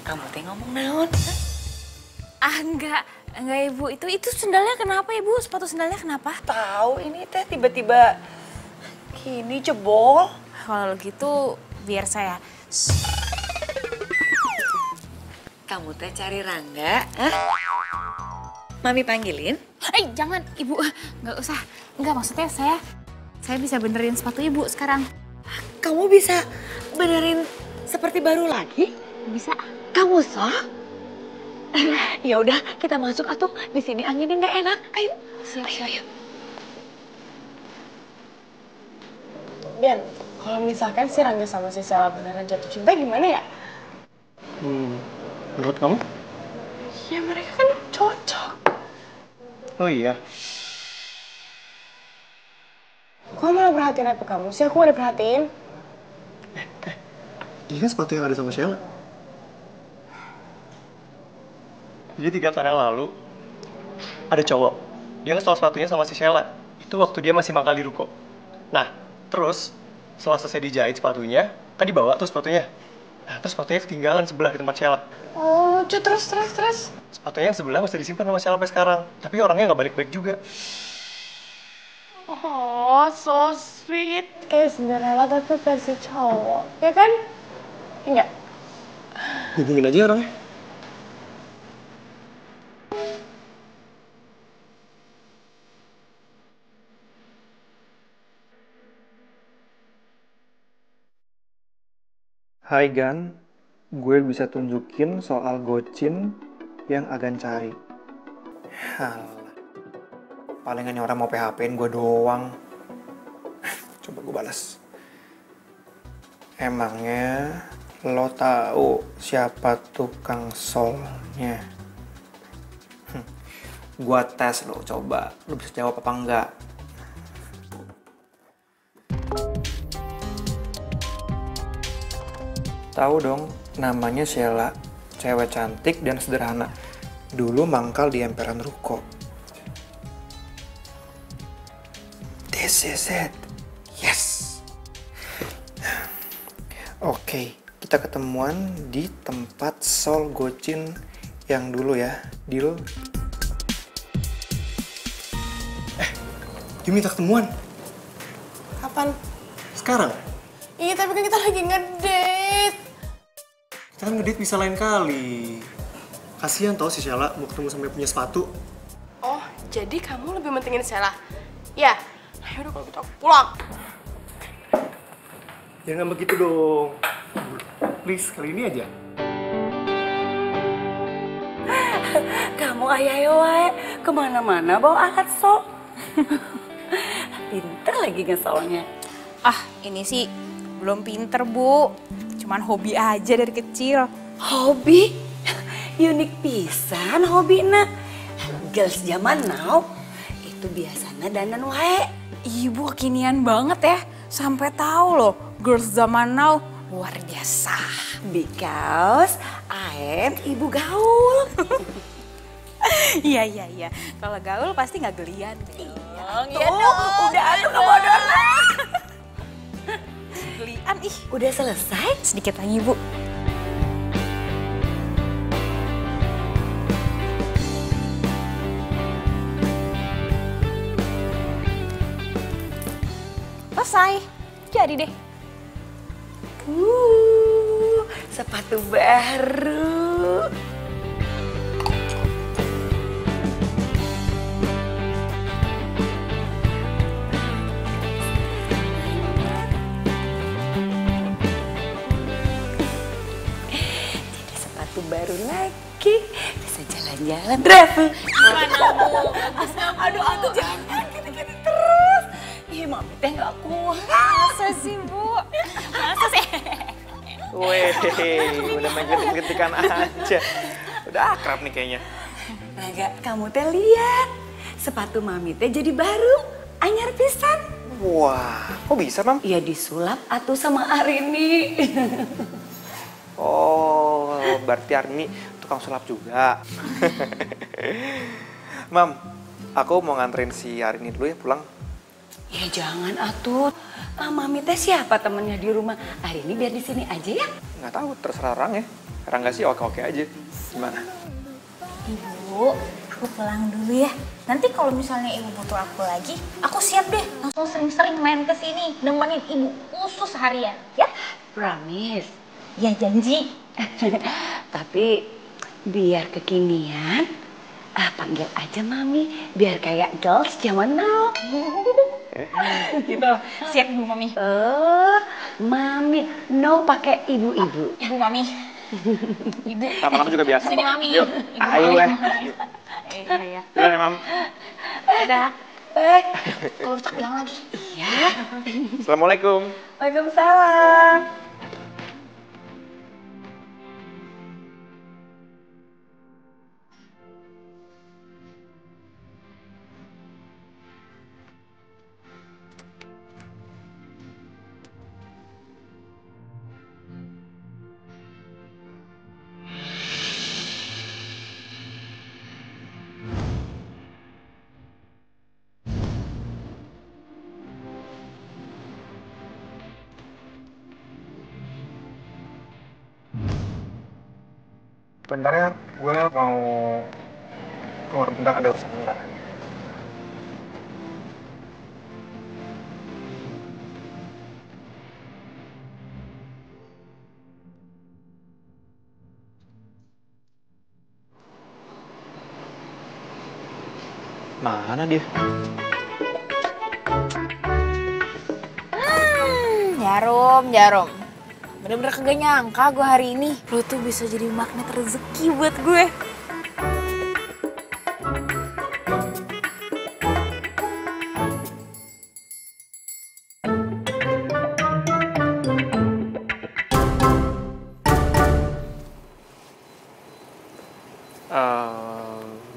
Kamu teh ngomong naon? Ah enggak Ibu. Itu sendalnya kenapa Ibu? Sepatu sendalnya kenapa? Tahu ini teh tiba-tiba gini jebol. Kalau gitu biar saya. Kamu teh cari Rangga, hah? Mami panggilin? Jangan Ibu, nggak usah. Nggak, maksudnya saya bisa benerin sepatu Ibu sekarang. Kamu bisa benerin seperti baru lagi? Bisa? Kamu sah? Ya udah, kita masuk atuh. Di sini anginnya nggak enak. Ayo. Ayo. Bian, kalau misalkan si Rangga sama si Sela beneran jatuh cinta gimana ya? Menurut kamu? Ya mereka kan cocok. Oh iya. Kok malah perhatiin apa kamu sih? Aku gak diperhatiin. Ini kan sepatu yang ada sama Sheila. Jadi 3 tahun yang lalu, ada cowok. Dia nge-stole sepatunya sama si Sheila. Itu waktu dia masih mangkal di ruko. Nah, terus setelah selesai dijahit sepatunya, kan dibawa tuh sepatunya. Nah, terus sepatunya ketinggalan sebelah di tempat Sheila. Oh, lucu. Terus. Sepatunya yang sebelah masih disimpan sama Sheila sampai sekarang. Tapi orangnya nggak balik-balik juga. Oh, so sweet. Kayak Cinderella tapi versi cowok. Ya kan? Enggak? Hubungin aja orangnya. Hai Gan, gue bisa tunjukin soal gocin yang Agan cari. Halah, palingan orang mau PHP-in gue doang. Coba gue balas. Emangnya lo tahu siapa tukang solnya? Gue tes lo, coba lo bisa jawab apa enggak? Tahu dong, namanya Sheila, cewek cantik dan sederhana. Dulu mangkal di emperan ruko. This is it. Yes. Oke, kita ketemuan di tempat sol gocin yang dulu ya. Deal? Dia minta ketemuan. Kapan? Sekarang? Iya, tapi kan kita lagi ngedate. Kita kan ngedate bisa lain kali. Kasian tau si Sheila mau ketemu sampai punya sepatu. Oh, jadi kamu lebih mentingin Sela? Ya, yaudah kalau kita pulang. Jangan begitu dong. Please, kali ini aja. Kamu ayah wae kemana-mana bawa alat sol. Pinter lagi ngesolnya. Ah, ini sih belum pinter, Bu. Cuman hobi aja dari kecil. Hobi? Unik pisan hobina. Girls zaman now itu biasanya dandan wae. Ibu kekinian banget ya. Sampai tahu loh, girls zaman now luar biasa. Because I am ibu gaul. Iya. Kalau gaul pasti nggak gelian. Iya dong, udah atuh kebodohan. Gelian ih. Udah selesai? Sedikit lagi, Bu. Selesai. Jadi deh. Sepatu baru. Jadi sepatu baru lagi. Bisa jalan-jalan travel. Aduh, jangan gitu-gitu terus. Ih, Mami teh gak kuat. Masa sih, Bu? Masa sih? Weh, udah main getik-getikan aja. Udah akrab nih kayaknya. Naga, kamu teh lihat. Sepatu Mami teh jadi baru. Anyar pisan. Wah, kok bisa, Mam? Ya disulap atuh sama Arini. Oh, berarti Arini tukang sulap juga. Mam, aku mau nganterin si Arini dulu ya pulang. Ya jangan atuh. Mami teh siapa temennya di rumah? Arini biar di sini aja ya. Nggak tahu, terserah orang ya. Rangga sih oke-oke aja. Gimana? Ibu, aku pulang dulu ya. Nanti kalau misalnya ibu butuh aku lagi, aku siap deh. Langsung sering-sering main ke sini, nemenin ibu khusus harian, ya? Promise. Ya janji. Tapi biar kekinian, panggil aja Mami. Biar kayak girls zaman now. Gitu. Siap Bu Mami. Mami. No pakai ibu-ibu. Ibu Mami. Ibu. Lama-lama juga biasa. Sini Mami. Yuk, ayo ya. Iya. Jalan ya, Mam. Udah. Kalau rusak bilang lagi. Ya. Assalamualaikum. Waalaikumsalam. Bentar ya, gue mau keluar bentar, ada urusan bentar. Mana dia? Jarum. Bener-bener kagak nyangka gue hari ini. Lo tuh bisa jadi magnet rezeki buat gue.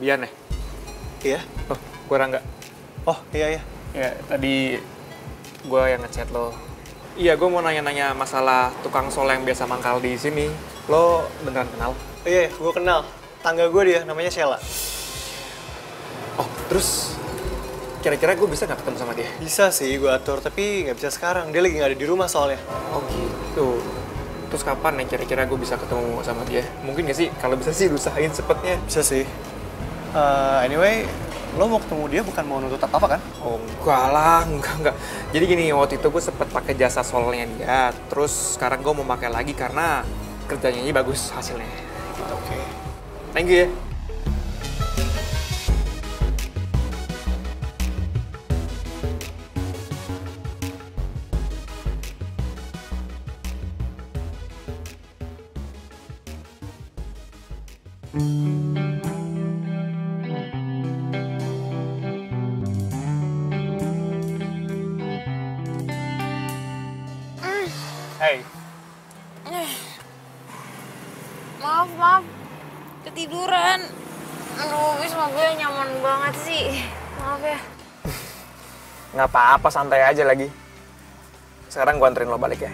Bian ya? Iya? Oh, gue Rangga. Oh, iya. Ya, tadi gue yang ngechat lo. Iya, gue mau nanya-nanya masalah tukang sol yang biasa mangkal di sini. Lo beneran kenal? Iya, gue kenal. Tangga gue dia, namanya Sheila. Oh, terus kira-kira gue bisa nggak ketemu sama dia? Bisa sih gue atur, tapi nggak bisa sekarang. Dia lagi nggak ada di rumah soalnya. Oh gitu. Terus kapan nih kira-kira gue bisa ketemu sama dia? Mungkin nggak sih? Kalau bisa sih usahain cepetnya. Bisa sih. Anyway, lo mau ketemu dia bukan mau nuntut apa-apa kan? Oh enggak lah, enggak. Jadi gini, waktu itu gue sempet pakai jasa solnya dia. Terus sekarang gue mau pakai lagi karena kerjanya ini bagus hasilnya. Gitu. Oke. Thank you ya. Hey. Maaf. Ketiduran. Aduh, wis mobilnya nyaman banget sih. Maaf ya. Nggak apa-apa, santai aja lagi. Sekarang gue anterin lo balik ya.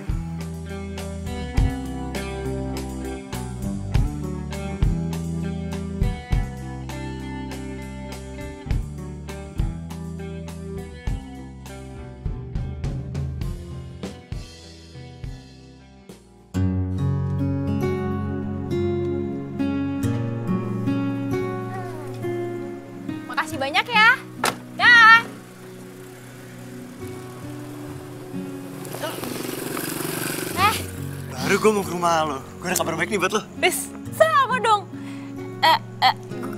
Makasih banyak ya. Dah. Baru gue mau ke rumah lo. Gue ada kabar baik nih buat lo. Bis, sama dong.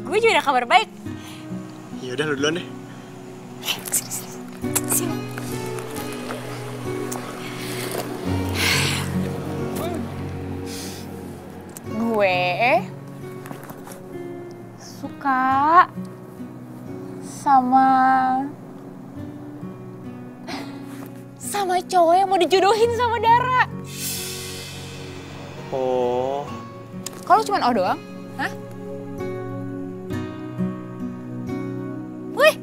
Gue juga ada kabar baik. Ya udah lo duluan deh. Sini. Gue suka sama cowok yang mau dijodohin sama Dara. Oh. Kalau cuma O doang? Hah? Wih,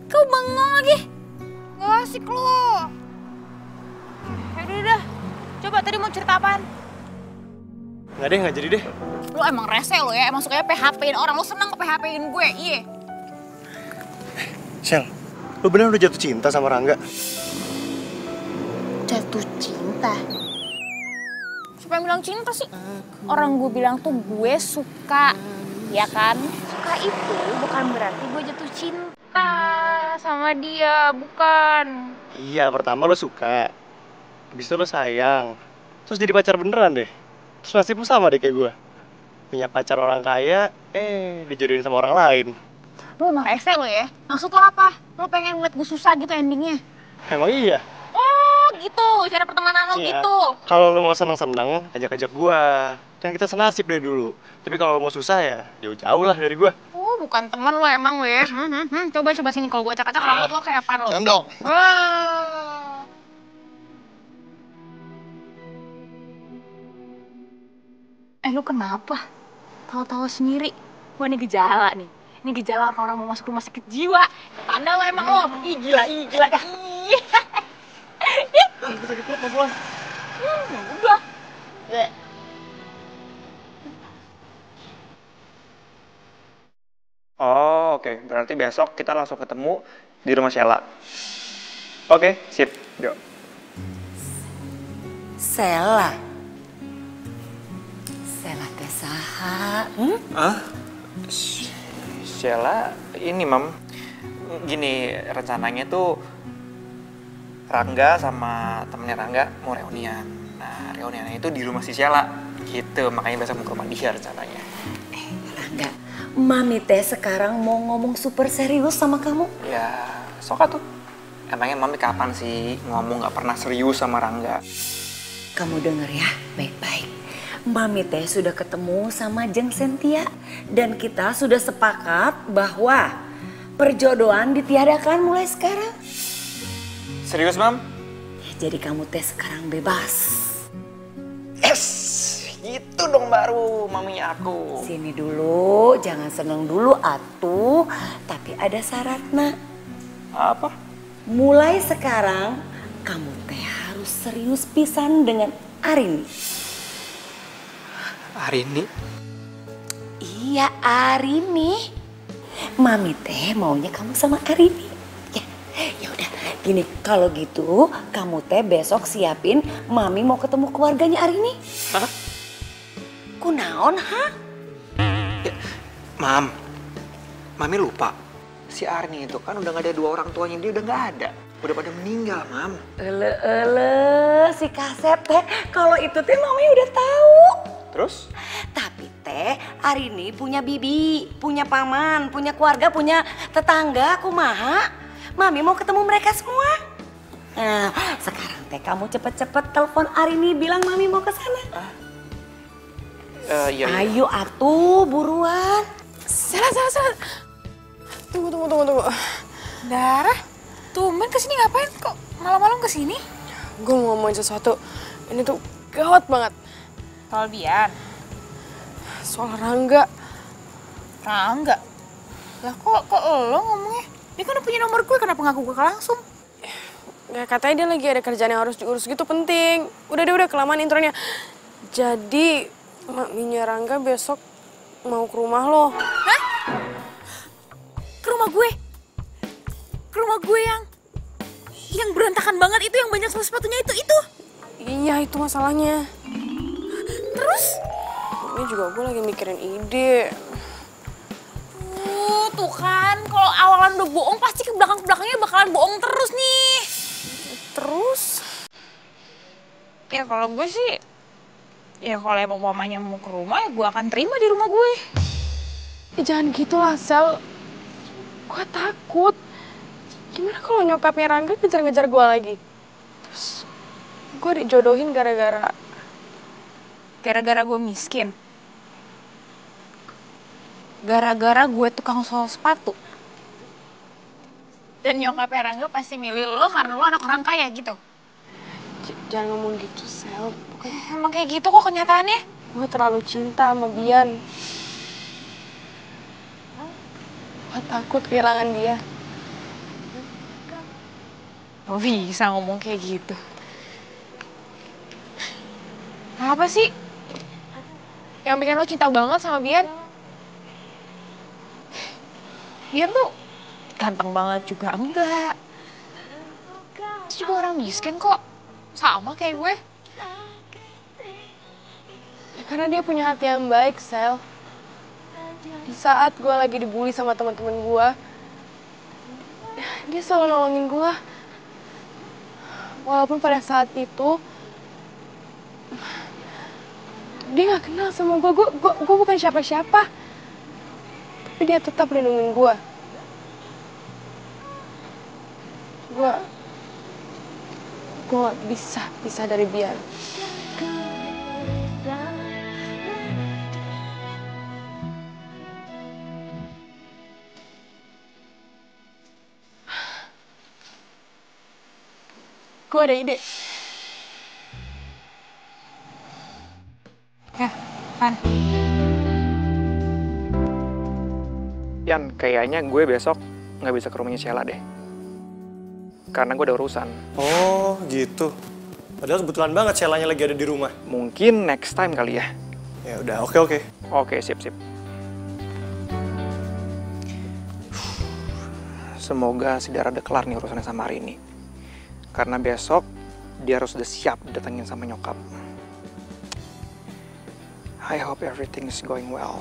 kau bengong lagi. Gak asik lo. cerita apaan? Nggak deh, nggak jadi deh. Lu emang rese lo ya, emang sukanya PHP-in orang. Lu seneng ke-PHP-in gue, iya. Shell, lu bener udah jatuh cinta sama Rangga? Jatuh cinta? Siapa yang bilang cinta sih? Orang gue bilang tuh gue suka, ya kan? Suka itu bukan berarti gue jatuh cinta sama dia, bukan. Iya, pertama lu suka. Habis itu lu sayang. Terus jadi pacar beneran deh. Terus nasib lu sama deh kayak gue. Punya pacar orang kaya, dijodohin sama orang lain. Lu emang rese lo ya? Maksud lo apa? Lo pengen ngeliat gue susah gitu endingnya? Emang iya? Oh gitu, cara pertemanan lo Iya. gitu. Kalau lu mau seneng-seneng, ajak-ajak gua. Kan kita senasib dari dulu. Tapi kalau lu mau susah ya, jauh-jauh lah dari gua. Oh bukan teman lo emang lo ya? Coba sini kalau gue acak-acak rambut lo kayak apaan lo? Cendok. Wah. Lu kenapa? Tahu-tahu sendiri. Wah ini gejala nih. Ini gejala orang mau masuk rumah sakit jiwa. Tanda lo emang lo. Ih gila. Ih. Sakit perut, mau pulang. Udah. Oh, oke. Berarti besok kita langsung ketemu di rumah Sheila. Oke, sip. Yuk. Sela. Sela teh saha? Sheila, ini Mam. Gini, rencananya tuh Rangga sama temennya Rangga mau reunian. Nah, reuniannya itu di rumah si Sheila. Gitu, makanya besok mau ke rumah dia rencananya. Rangga, Mami teh sekarang mau ngomong super serius sama kamu. Ya, sok tuh. Emangnya Mami kapan sih ngomong gak pernah serius sama Rangga? Kamu denger ya, baik-baik. Mami teh sudah ketemu sama Jeng Sentia. Dan kita sudah sepakat bahwa perjodohan ditiadakan mulai sekarang. Serius, Mam? Jadi kamu teh sekarang bebas. Yes! Itu dong baru maminya aku. Sini dulu, jangan seneng dulu atuh. Tapi ada syaratnya. Apa? Mulai sekarang, kamu teh harus serius pisan dengan Arini. Arini? Iya, Arini. Mami teh maunya kamu sama Arini. Ya udah, gini, kalau gitu kamu teh besok siapin Mami mau ketemu keluarganya Arini. Hah? Kunaon, ha? Ya, Mami lupa. Si Arini itu kan udah gak ada dua orang tuanya, dia udah gak ada. Udah pada meninggal, Mam. Si Kasep teh, kalau itu teh Mami udah tahu. Terus? Tapi teh Arini punya bibi, punya paman, punya keluarga, punya tetangga, kumaha. Mami mau ketemu mereka semua. Nah, sekarang teh kamu cepet-cepet telepon Arini bilang Mami mau ke sana. Iya. Ayo atuh buruan. Salah. Tunggu. Dara, tumben kesini ngapain kok malam-malam kesini? Gue mau ngomongin sesuatu. Ini tuh gawat banget. Soal Bian. Soal Rangga. Rangga? Lah kok lo ngomongnya? Dia kan udah punya nomor gue, kenapa ngaku gue langsung? Ya, katanya dia lagi ada kerjaan yang harus diurus gitu penting. Udah kelamaan intronya. Jadi, maminya Rangga besok mau ke rumah lo. Hah? Ke rumah gue? Ke rumah gue yang berantakan banget itu, yang banyak sepatunya itu? Iya, itu masalahnya. Terus? Ini juga gue lagi mikirin ide. Tuh kan, kalau awalan udah bohong pasti ke belakangnya bakalan bohong terus nih. Terus? Ya kalau gue sih, ya kalau emang mamanya mau ke rumah ya gue akan terima di rumah gue. Jangan gitu lah, Sel. Gue takut. Gimana kalau nyokapnya Rangga ngejar-ngejar gue lagi? Terus gue dijodohin gara-gara gue miskin. Gara-gara gue tukang sol sepatu. Dan nyokapnya Rangga pasti milih lo karena lo anak orang kaya gitu. Jangan ngomong gitu, Sel. Emang kayak gitu kok kenyataannya. Gue terlalu cinta sama Bian. Gue takut kehilangan dia. Lo bisa ngomong kayak gitu. Apa sih? Yang bikin lo cinta banget sama Bian? Bian tuh ganteng banget juga enggak. Terus juga orang miskin kok. Sama kayak gue. Ya, karena dia punya hati yang baik, Sel. Di saat gue lagi dibully sama teman-teman gue, dia selalu nolongin gue. Walaupun pada saat itu dia gak kenal sama gue bukan siapa-siapa. Tapi dia tetap lindungin gue. Gue gak bisa dari Bian. Gue ada ide. Ya, Pan. Yan, kayaknya gue besok nggak bisa ke rumahnya Sheila deh. Karena gue ada urusan. Oh, gitu. Padahal kebetulan banget Sheila-nya lagi ada di rumah. Mungkin next time kali ya. Ya udah, oke. Oke, sip. Semoga si Dara udah kelar nih urusannya sama Arini. Karena besok dia harus udah siap datangin sama nyokap. I hope everything is going well.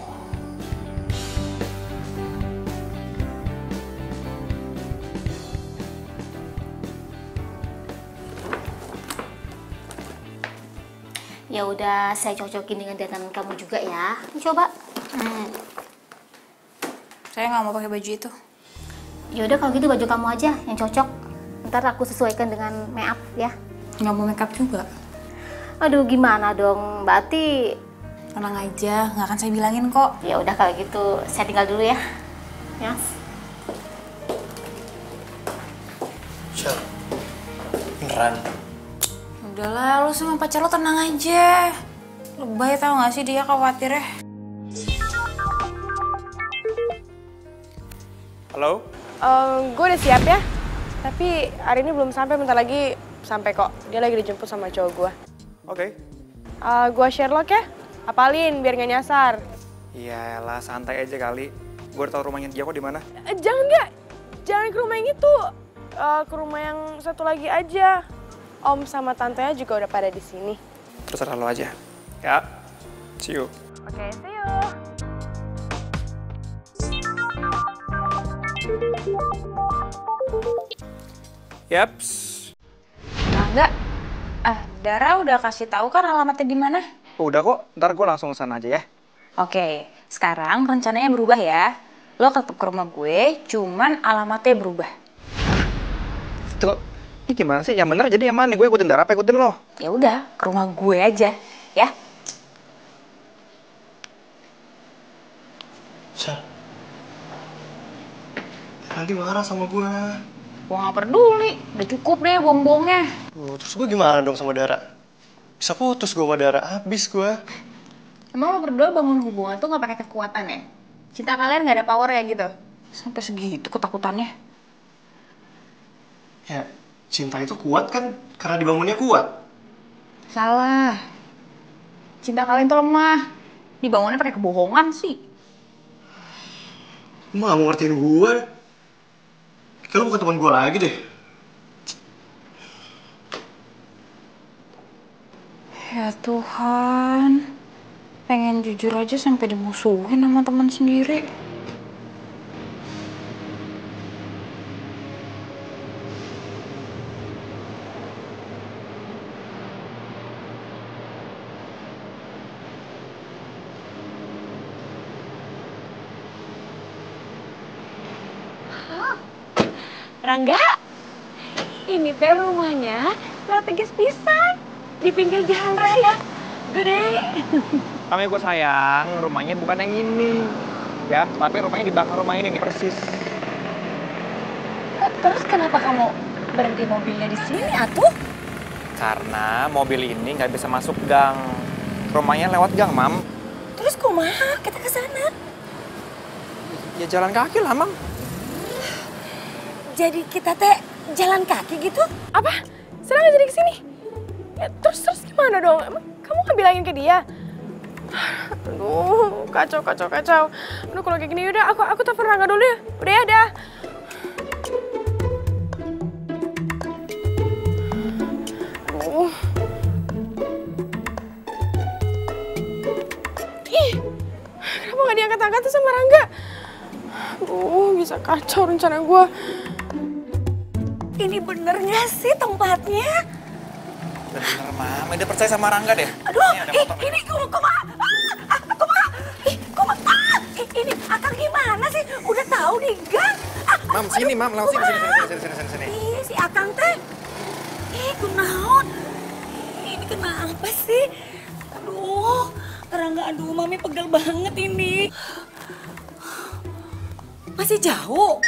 Ya udah, saya cocokin dengan dandanan kamu juga ya. Coba. Saya nggak mau pakai baju itu. Ya udah kalau gitu baju kamu aja yang cocok. Ntar aku sesuaikan dengan make up ya. Nggak mau make up juga. Aduh gimana dong, Mbak Ati? Tenang aja, nggak akan saya bilangin kok. Ya udah kalau gitu saya tinggal dulu ya. Yes. Shel, beneran. Udahlah, lu sama pacar lo tenang aja. Lebay tau gak sih dia khawatir ya. Halo? Gue udah siap ya. Tapi hari ini belum sampai, bentar lagi sampai kok. Dia lagi dijemput sama cowok gue. Oke. Gue Sherlock ya. Apalin biar gak nyasar. Iyalah, santai aja kali. Gue udah tau rumahnya dia kok di mana. Jangan ke rumah yang itu. Ke rumah yang satu lagi aja. Om sama tantenya juga udah pada di sini. Terserah lo aja. Ya. See you. Oke, see you. Yaps. Enggak. Dara udah kasih tahu kan alamatnya di mana? Udah kok, ntar gue langsung sana aja ya. Oke, sekarang rencananya berubah ya. Lo tetap ke rumah gue, cuman alamatnya berubah. Tuh, ini gimana sih? Yang bener jadi yang mana? Gue ikutin Dara apa ikutin lo? Ya udah, ke rumah gue aja, ya. Shel, nanti marah sama gue. Gue gak peduli, udah cukup deh bohong-bohongnya. Terus gue gimana dong sama Dara? Bisa putus gue sama Dara, habis gue. Emang lo berdua bangun hubungan tuh gak pakai kekuatan ya? Cinta kalian gak ada power ya gitu? Sampai segitu ketakutannya. Ya, cinta itu kuat kan karena dibangunnya kuat. Salah. Cinta kalian tuh lemah. Dibangunnya pakai kebohongan sih. Lu gak mau ngertiin gue? Kayak lu bukan teman gue lagi deh. Ya Tuhan. Pengen jujur aja sampai dimusuhin sama teman sendiri. Rangga, ini teh rumahnya strategis pisan. Di pinggir jalan raya. Gede. Kami gue sayang, rumahnya bukan yang ini. Ya, tapi rumahnya di belakang rumah ini nih, persis. Terus kenapa kamu berhenti mobilnya di sini, atuh? Karena mobil ini nggak bisa masuk gang. Rumahnya lewat gang, Mam. Terus kumaha kita ke sana? Ya jalan kaki lah, Mam. Jadi kita teh jalan kaki gitu? Apa? Serang jadi ke sini? Ya, terus gimana dong? Emang Kamu nggak bilangin ke dia? Aduh, kacau. Aduh, kalau kayak gini udah aku telepon Rangga dulu ya. Udah ya, dah. Aduh. Ih, kenapa nggak diangkat-angkat tuh sama Rangga? Aduh, bisa kacau rencana gue. Ini bener nggak sih tempatnya? Bener, Mam. Udah percaya sama Rangga deh. Aduh, ini kumaha? Ini akang gimana sih? Udah tahu nih gang. Mam, sini, Mam. Langsung sini. Ih, si akang teh. Kunaon? Ini kenapa sih? Aduh, Rangga, aduh, Mami pegel banget ini. Masih jauh?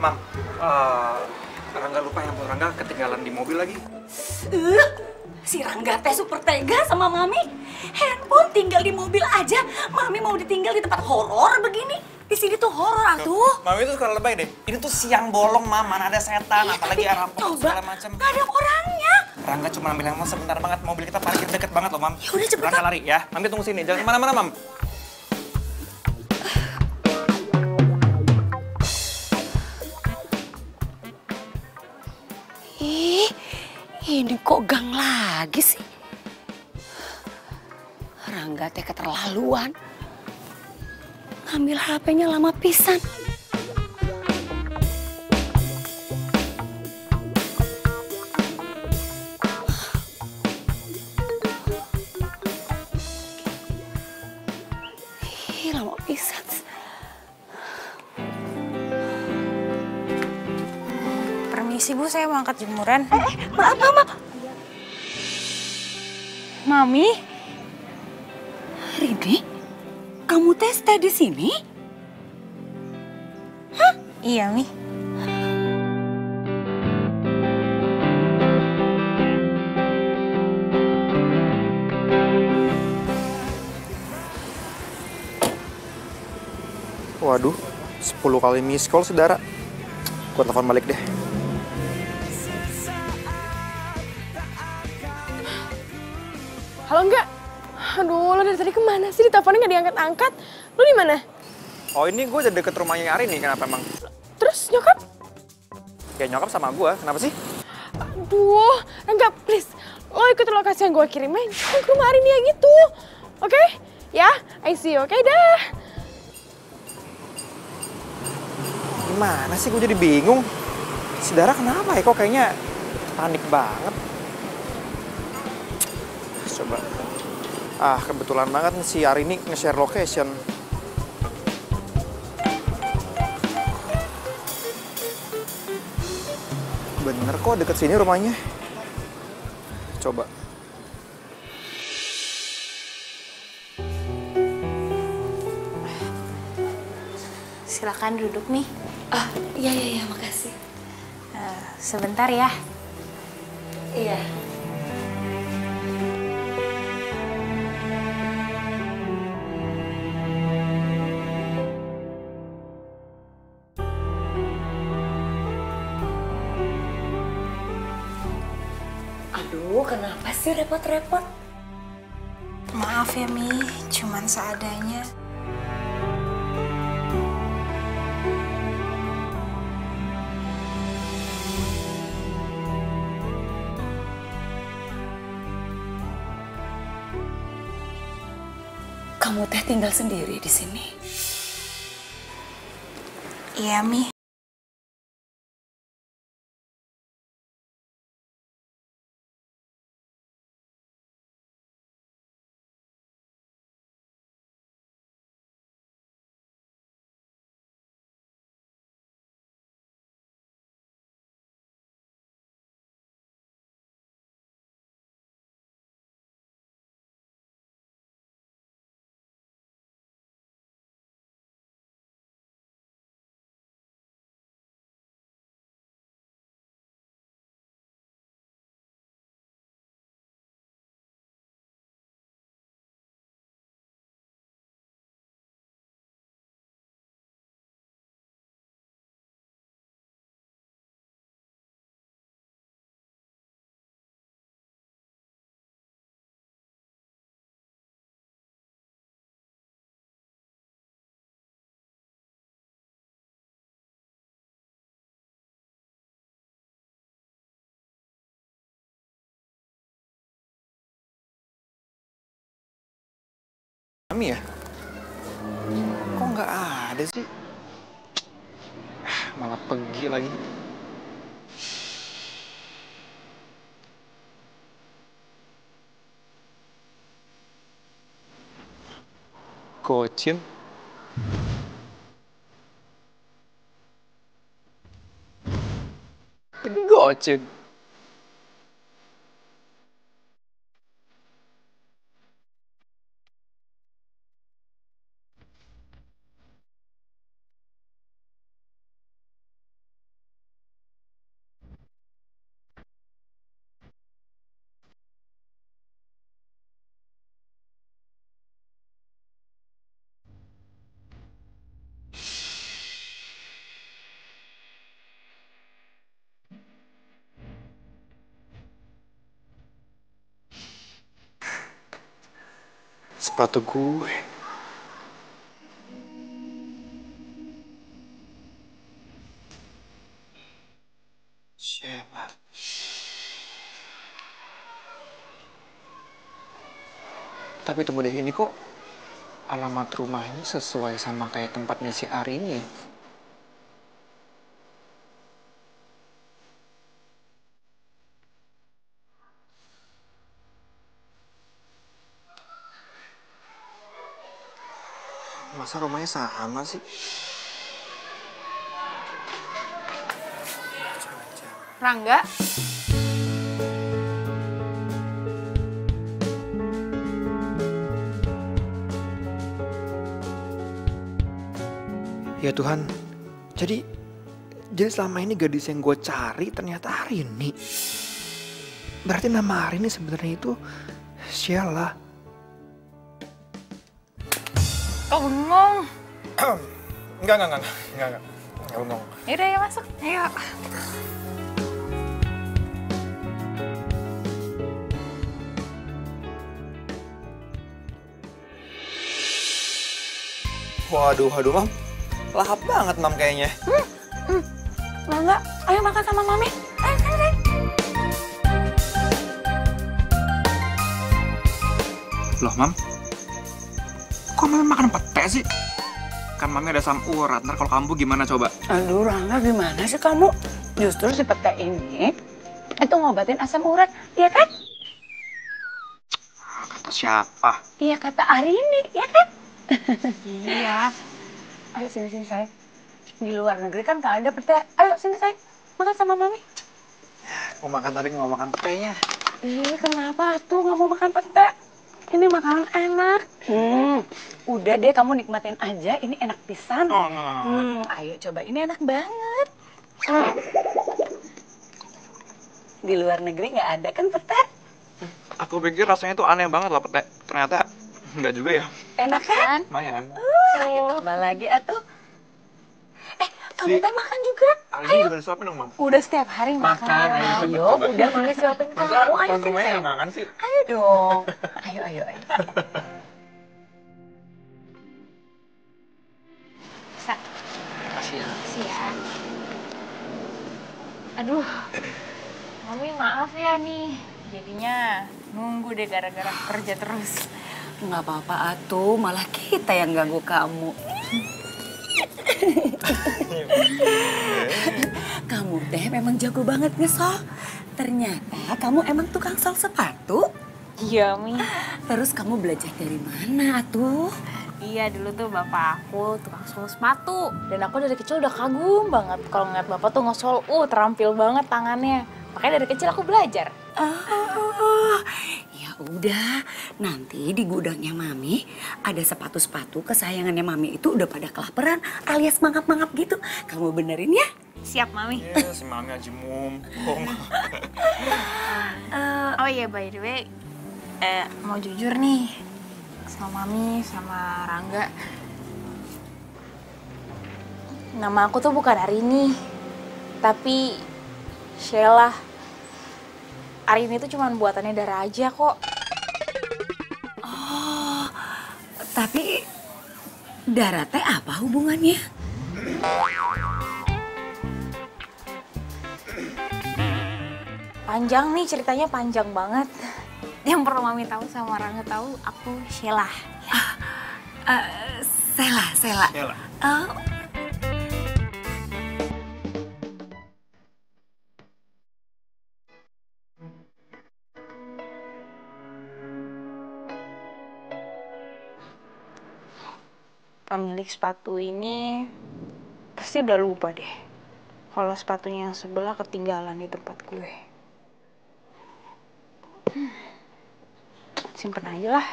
Mam, Rangga lupa handphone Rangga ketinggalan di mobil lagi. Si Rangga teh super tega sama Mami. Handphone tinggal di mobil aja. Mami mau ditinggal di tempat horor begini. Di sini tuh horor atuh. Mami tuh suka lebay deh. Ini tuh siang bolong, Mam. Mana ada setan, apalagi rampok segala macam. Gak ada orangnya. Rangga cuma ambil handphone sebentar banget. Mobil kita parkir deket banget loh, Mam. Ya udah cepetan. Rangga lari ya. Mami tunggu sini. Jangan kemana-mana, Mam. Ih, ini kok gang lagi sih? Rangga teh keterlaluan. Ngambil HP-nya lama pisan. Ih, lama pisan. Permisi Bu, saya mau angkat jemuran. Maaf, Mama. Mami? Rini, kamu teh stay di sini? Iya, Mi. Waduh, 10 kali miss call, saudara. Gua telepon balik deh. Halo, enggak? Aduh, lo dari tadi kemana sih? Diteleponnya nggak diangkat-angkat. Lo di mana? Oh, ini gue udah deket rumahnya Ari nih. Kenapa emang? Terus nyokap? Ya nyokap sama gue. Kenapa sih? Aduh, enggak, please. Lo ikut lokasi yang gue kirimin. Jangan ke rumah Arini ya gitu. Oke? Ya, I see you. Oke, dah. Gimana sih? Gue jadi bingung. Saudara kenapa ya? Kok kayaknya panik banget. Coba. Kebetulan banget nih si Ari ini nge-share location. Bener kok deket sini rumahnya. Coba. Silakan duduk nih. Iya, makasih. Sebentar ya. Iya. Aduh, kenapa sih repot-repot? Maaf ya, Mi. Cuman seadanya. Kamu teh tinggal sendiri di sini? Iya, Mi. Mami ya? Kok nggak ada sih? Malah pergi lagi. Kocin. Gocin. Sepatu gue. Siapa? Tapi tunggu deh, ini kok alamat rumahnya sesuai sama kayak tempatnya si Arini. Masa rumahnya sama sih? Rangga? Ya Tuhan, jadi selama ini gadis yang gue cari ternyata Arini. Berarti nama Arini sebenarnya itu Sheila. Kok bengong? Enggak bengong. Yaudah ya masuk. Ayo. Waduh, Mam. Lahap banget, Mam, kayaknya. Rangga, ayo makan sama Mami. Ayo, sini. Loh, Mam. Kok Mami makan pete sih? Kan Mami ada asam urat, ntar kalau kambuh gimana coba? Aduh Rangga, gimana sih kamu? Justru si pete ini itu ngobatin asam urat, iya kan? Kata siapa? Iya kata Arini, iya kan? Iya. Ayo sini sayang. Di luar negeri kan gak ada pete. Ayo sini sayang, makan sama Mami. Mau makan tadi nggak mau makan petenya. Kenapa tuh nggak mau makan pete? Ini makanan enak. Udah deh kamu nikmatin aja, ini enak pisan. Ayo coba, ini enak banget. Di luar negeri nggak ada kan pete? Aku pikir rasanya tuh aneh banget lah pete. Ternyata nggak juga ya. Enak kan? Lumayan. Coba lagi atuh. Kamu teh makan juga. Arini juga disuapin dong, Mam. Udah setiap hari makan. Ayo, udah Mami suapin kamu. Ayo sini sayang. Makan sih. Ayo dong. Ayo. Makasih ya. Siap. Aduh, Mami maaf ya nih. Jadinya nunggu deh gara-gara kerja terus. Nggak apa-apa atuh, malah kita yang ganggu kamu. Kamu teh memang jago banget ngesol. Ternyata kamu emang tukang sol sepatu. Iya, Mi. Terus kamu belajar dari mana atuh? Iya, dulu tuh bapak aku tukang sol sepatu. Dan aku dari kecil udah kagum banget kalau ngeliat bapak tuh ngesol, terampil banget tangannya. Makanya dari kecil aku belajar. Ya udah, nanti di gudangnya Mami ada sepatu-sepatu kesayangannya Mami itu udah pada kelaparan alias mangap-mangap gitu. Kamu benerin ya? Siap, Mami. Iya, si Mami aja mumpung. Oh iya, by the way, mau jujur nih sama Mami, sama Rangga. Nama aku tuh bukan Arini, tapi Sheila. Arini itu cuma buatannya Dara aja kok. Oh, tapi Dara teh apa hubungannya? Panjang nih ceritanya, panjang banget. Yang perlu Mami tahu sama Rangga tahu, aku Sheila. Sela. Sela. Oh, Pemilik sepatu ini pasti udah lupa deh kalau sepatunya yang sebelah ketinggalan di tempat gue. Simpen aja lah.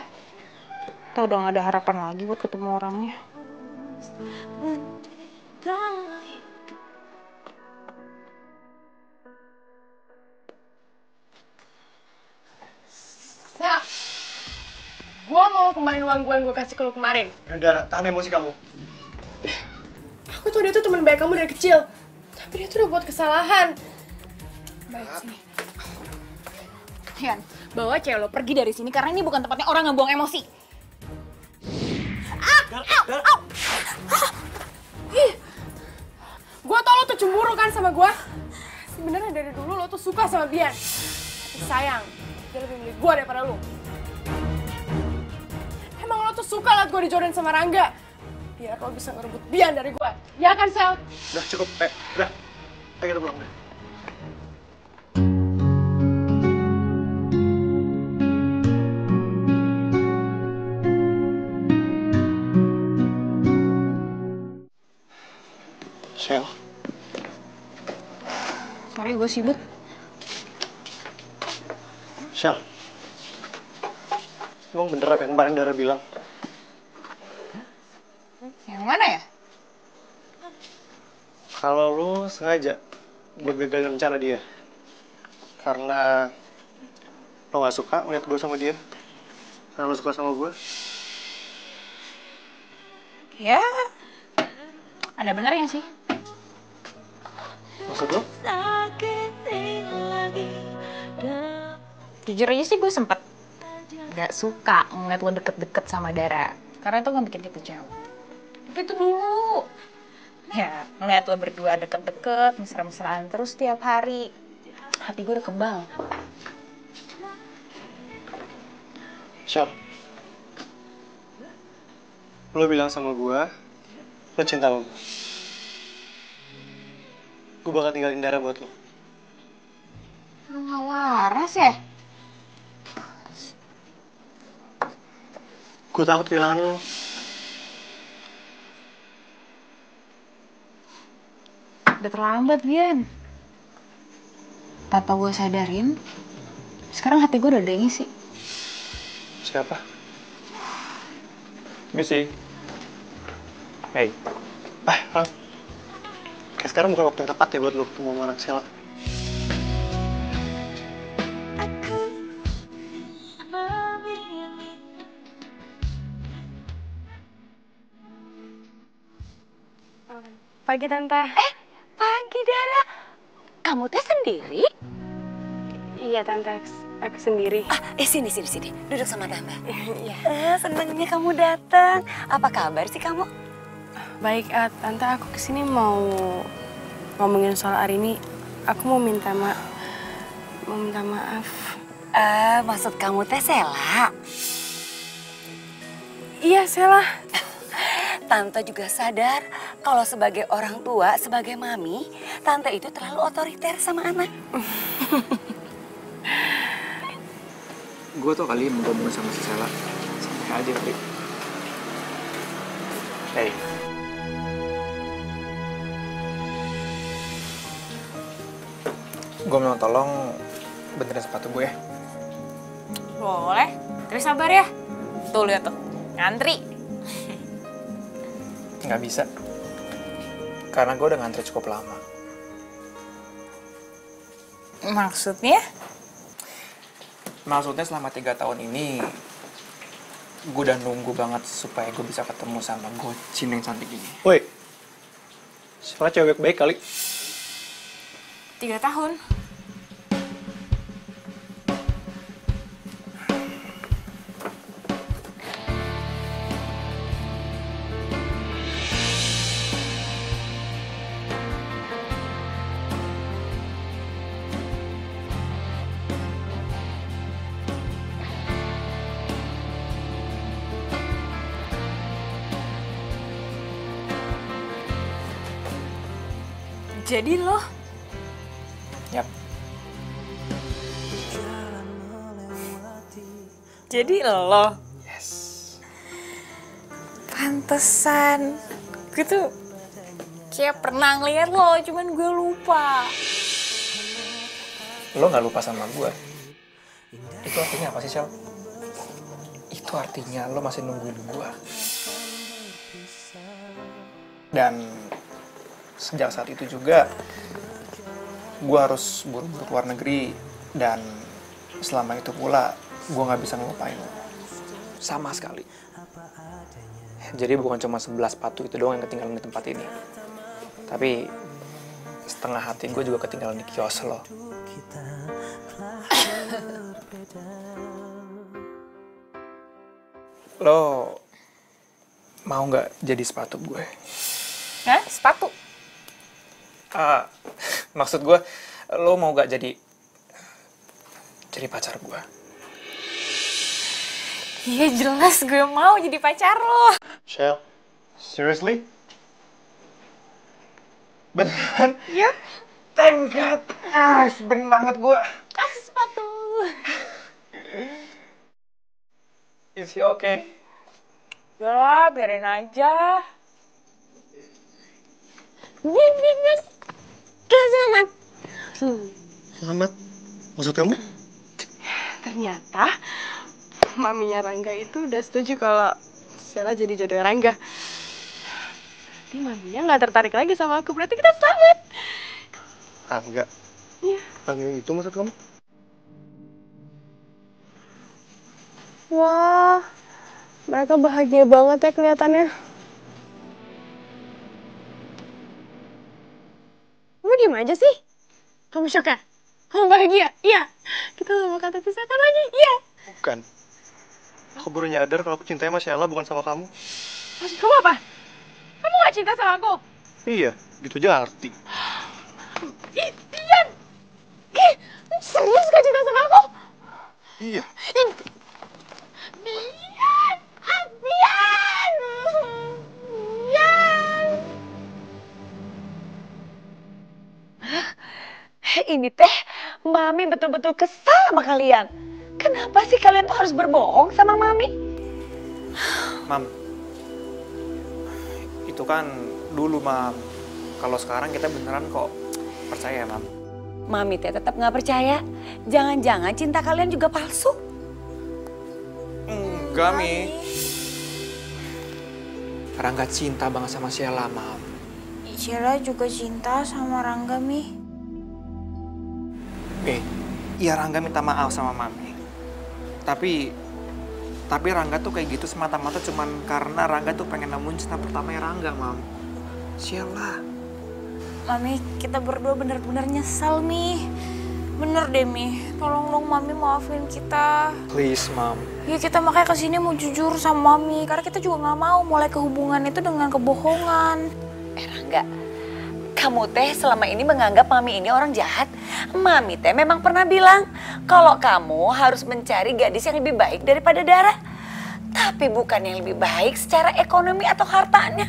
Tau udah gak ada harapan lagi buat ketemu orangnya. Sel, gue mau kembaliin uang gue yang gue kasih ke lo kemarin. Dara, tahan emosi kamu. Aku tuh dia tuh teman baik kamu dari kecil. Tapi dia tuh udah buat kesalahan. Baik, sini. Yan, bawa cewek lo pergi dari sini karena ini bukan tempatnya orang ngebuang emosi. Gue tau lo tuh cemburu kan sama gue. Sebenarnya dari dulu lo tuh suka sama Bian. Tapi sayang, dia lebih milih gue daripada lo. Emang lo tuh suka liat gue dijodohin sama Rangga. Biar lo bisa ngerebut Bian dari gue. Ya kan, Sel? Udah cukup, udah. Ayo kita pulang deh. Sel, Sorry, gue sibuk. Sel. Emang bener apa yang kemarin Dara bilang? Yang mana ya? Kalau lu sengaja buat gagalin rencana dia. Karena lo gak suka ngeliat gue sama dia. Karena lo suka sama gue. Ya, ada benernya sih. Maksud lo? Jujur aja sih gue sempet gak suka ngeliat lo deket-deket sama Dara. Karena itu gak bikin kita jauh. Tapi itu dulu. Ya, ngeliat lo berdua deket-deket, mesra-mesraan terus tiap hari. Hati gue udah kebal. Syal, lo bilang sama gue, lo cinta sama gue. Gue bakal tinggalin Dara buat lo. Lo gak waras ya? Gue takut kehilangan lo. Udah terlambat, Bian. Tanpa gue sadarin, sekarang hati gue udah ada yang ngisi. Siapa? Misi. Hey. Ram. Kayak sekarang bukan waktu yang tepat ya buat lo ketemu sama anak Sela. Pagi, Tante. pagi Dara. Kamu teh sendiri? Iya, Tante. Aku sendiri. Sini. Duduk sama Tante. Iya. Senangnya kamu datang. Apa kabar sih kamu? Baik, Tante, aku kesini mau ngomongin soal hari ini. Aku mau minta maaf. Maksud kamu teh Sela? Iya, Sela. Tante juga sadar kalau sebagai orang tua, sebagai mami, Tante itu terlalu otoriter sama anak. Gue tuh kali mau ngomong sama si Sela. Santai aja kali. Hey. Gue mau tolong benerin sepatu gue ya. Boleh, tapi sabar ya. Tuh, lihat tuh. Ngantri. Nggak bisa. Karena gue udah ngantri cukup lama. Maksudnya? Maksudnya selama 3 tahun ini, gue udah nunggu banget supaya gue bisa ketemu sama Gocin yang cantik ini. Woi, Sela cewek baik kali. 3 tahun. Jadi lo Yap. Jadi lo Yes. pantesan. Gue tuh kayak pernah ngeliat lo, cuman gue lupa. Lo nggak lupa sama gue. Itu artinya apa sih, Shel? Itu artinya lo masih nungguin gue. Dan sejak saat itu juga gue harus buru-buru keluar negeri. Dan selama itu pula gue nggak bisa ngelupain lo. Sama sekali. Jadi bukan cuma 11 sepatu itu doang yang ketinggalan di tempat ini. Tapi setengah hati gue juga ketinggalan di kios lo. Lo mau nggak jadi sepatu gue? Hah? Sepatu? Maksud gue, lo mau nggak jadi pacar gue? Iya jelas gue mau jadi pacar lo. Shell, seriously? Beneran? Iya. Thank God. Seneng banget gue. Kasih sepatu. Is he okay? Ya, biarin aja. Selamat. Selamat. Maksud kamu? Ternyata maminya Rangga itu udah setuju kalau Sheila jadi jodoh Rangga. Berarti maminya nggak tertarik lagi sama aku. Berarti kita selamat. Enggak. Iya. Yang itu maksud kamu? Wah, mereka bahagia banget ya kelihatannya. Kamu diem aja sih? Kamu shock ya? Kamu bahagia? Iya. Kita gak bakal terpisahkan lagi? Iya. Bukan. Aku baru nyadar kalau aku cintanya sama Sheila bukan sama kamu. Maksud kamu apa? Kamu gak cinta sama aku? Iya, gitu aja arti. Ih, Dian! Ih, serius gak cinta sama aku? Iya. Dian! Dian! Dian! Ini teh, Mami betul-betul kesal sama kalian. Kenapa sih kalian tuh harus berbohong sama Mami? Mam, itu kan dulu, Mam. Kalau sekarang kita beneran kok percaya, Mam. Mami teh tetap nggak percaya. Jangan-jangan cinta kalian juga palsu. Enggak, Mi. Rangga cinta banget sama Sheila, Mam. Sheila juga cinta sama Rangga, Mi. Iya, Rangga minta maaf sama Mami. Tapi Rangga tuh kayak gitu semata-mata cuman karena Rangga tuh pengen nemuin cinta pertamanya Rangga, Mam. Sheila. Mami, kita berdua bener-bener nyesal, Mi. Bener deh, Mi. Tolong dong, Mami maafin kita. Please, Mam. Ya kita makanya kesini mau jujur sama Mami. Karena kita juga nggak mau mulai kehubungan itu dengan kebohongan. Rangga, kamu teh selama ini menganggap Mami ini orang jahat. Mami teh memang pernah bilang kalau kamu harus mencari gadis yang lebih baik daripada Dara. Tapi bukan yang lebih baik secara ekonomi atau hartanya.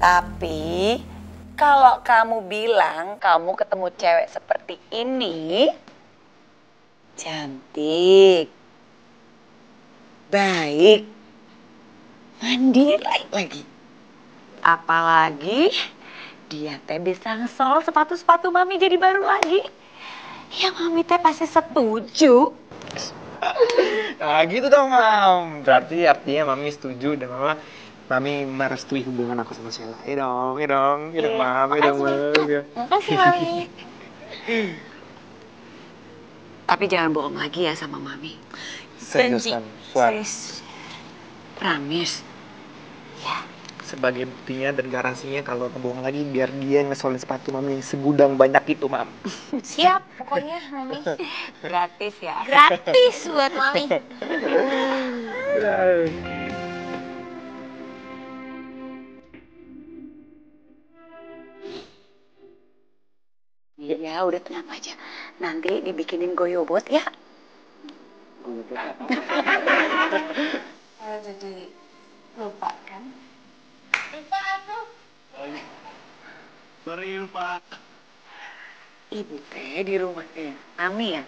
Tapi kalau kamu bilang kamu ketemu cewek seperti ini, cantik, baik, mandiri lagi. Apalagi dia teh bisa ngesol sepatu-sepatu Mami jadi baru lagi. Ya Mami teh pasti setuju. Nah gitu dong, Mam. Berarti artinya Mami setuju dan Mami merestui hubungan aku sama Sheila. Iya dong, Mam. Iya dong, Mam. Makasih Mami. Tapi jangan bohong lagi ya sama Mami. Serius kan, Suar? Serius. Pramis. Ya. Sebagai buktinya dan garansinya kalau ngebohong lagi biar dia ngesolin sepatu Mami segudang banyak itu, Mam. Siap, pokoknya, Mami. Gratis ya. Gratis buat Mami. Ya udah tenang aja. Nanti dibikinin goyobot ya. Dara jadi lupa kan? Sorry, Pak. Ibu teh di rumahnya Ami ya?